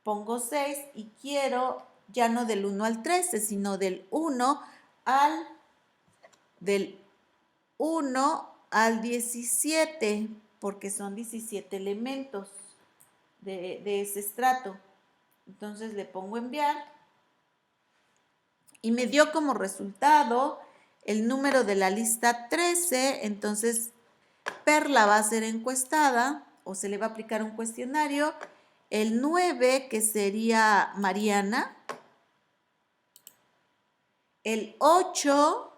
Pongo 6 y quiero ya no del 1 al 13, sino del 1 al 17, porque son 17 elementos de ese estrato. Entonces le pongo enviar y me dio como resultado el número de la lista 13. Entonces Perla va a ser encuestada o se le va a aplicar un cuestionario. El 9, que sería Mariana. El 8,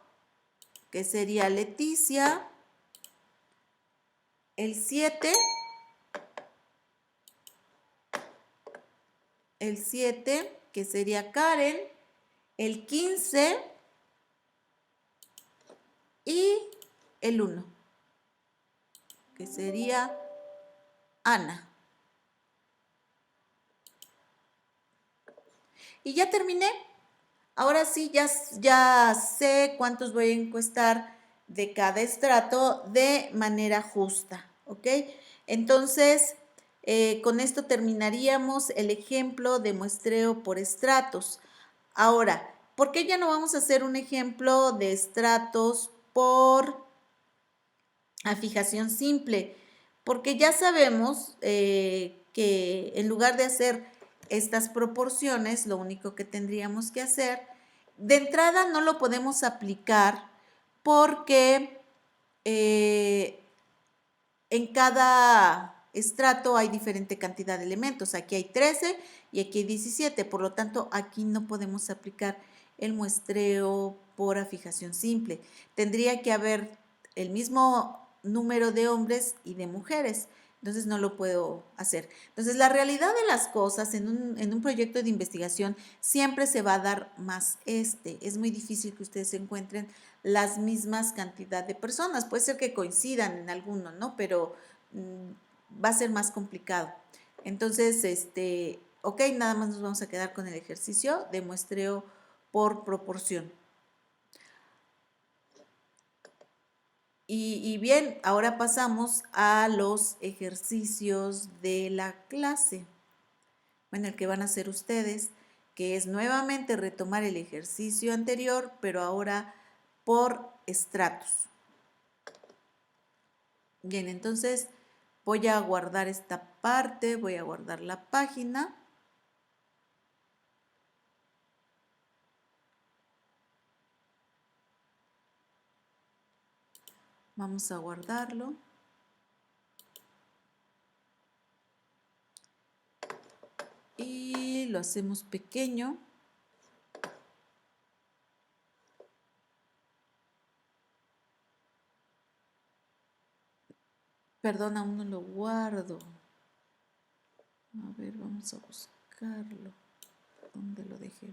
que sería Leticia. El 7, el 7, que sería Karen, el 15 y el 1, que sería Ana. Y ya terminé. Ahora sí, ya sé cuántos voy a encuestar de cada estrato de manera justa, ¿ok? Entonces, con esto terminaríamos el ejemplo de muestreo por estratos. Ahora, ¿por qué ya no vamos a hacer un ejemplo de estratos por fijación simple? Porque ya sabemos que en lugar de hacer estas proporciones, lo único que tendríamos que hacer, de entrada no lo podemos aplicar porque en cada estrato hay diferente cantidad de elementos. Aquí hay 13 y aquí hay 17, por lo tanto aquí no podemos aplicar el muestreo por afijación simple. Tendría que haber el mismo número de hombres y de mujeres, entonces no lo puedo hacer. Entonces la realidad de las cosas en un proyecto de investigación siempre se va a dar más es muy difícil que ustedes encuentren las mismas cantidad de personas, puede ser que coincidan en alguno, ¿no? Pero va a ser más complicado. Entonces, ok, nada más nos vamos a quedar con el ejercicio de muestreo por proporción. Y bien, ahora pasamos a los ejercicios de la clase. Bueno, el que van a hacer ustedes, que es nuevamente retomar el ejercicio anterior, pero ahora por estratos. Bien, entonces voy a guardar esta parte, voy a guardar la página. Vamos a guardarlo. Y lo hacemos pequeño. Perdón, aún no lo guardo. A ver, vamos a buscarlo. ¿Dónde lo dejé?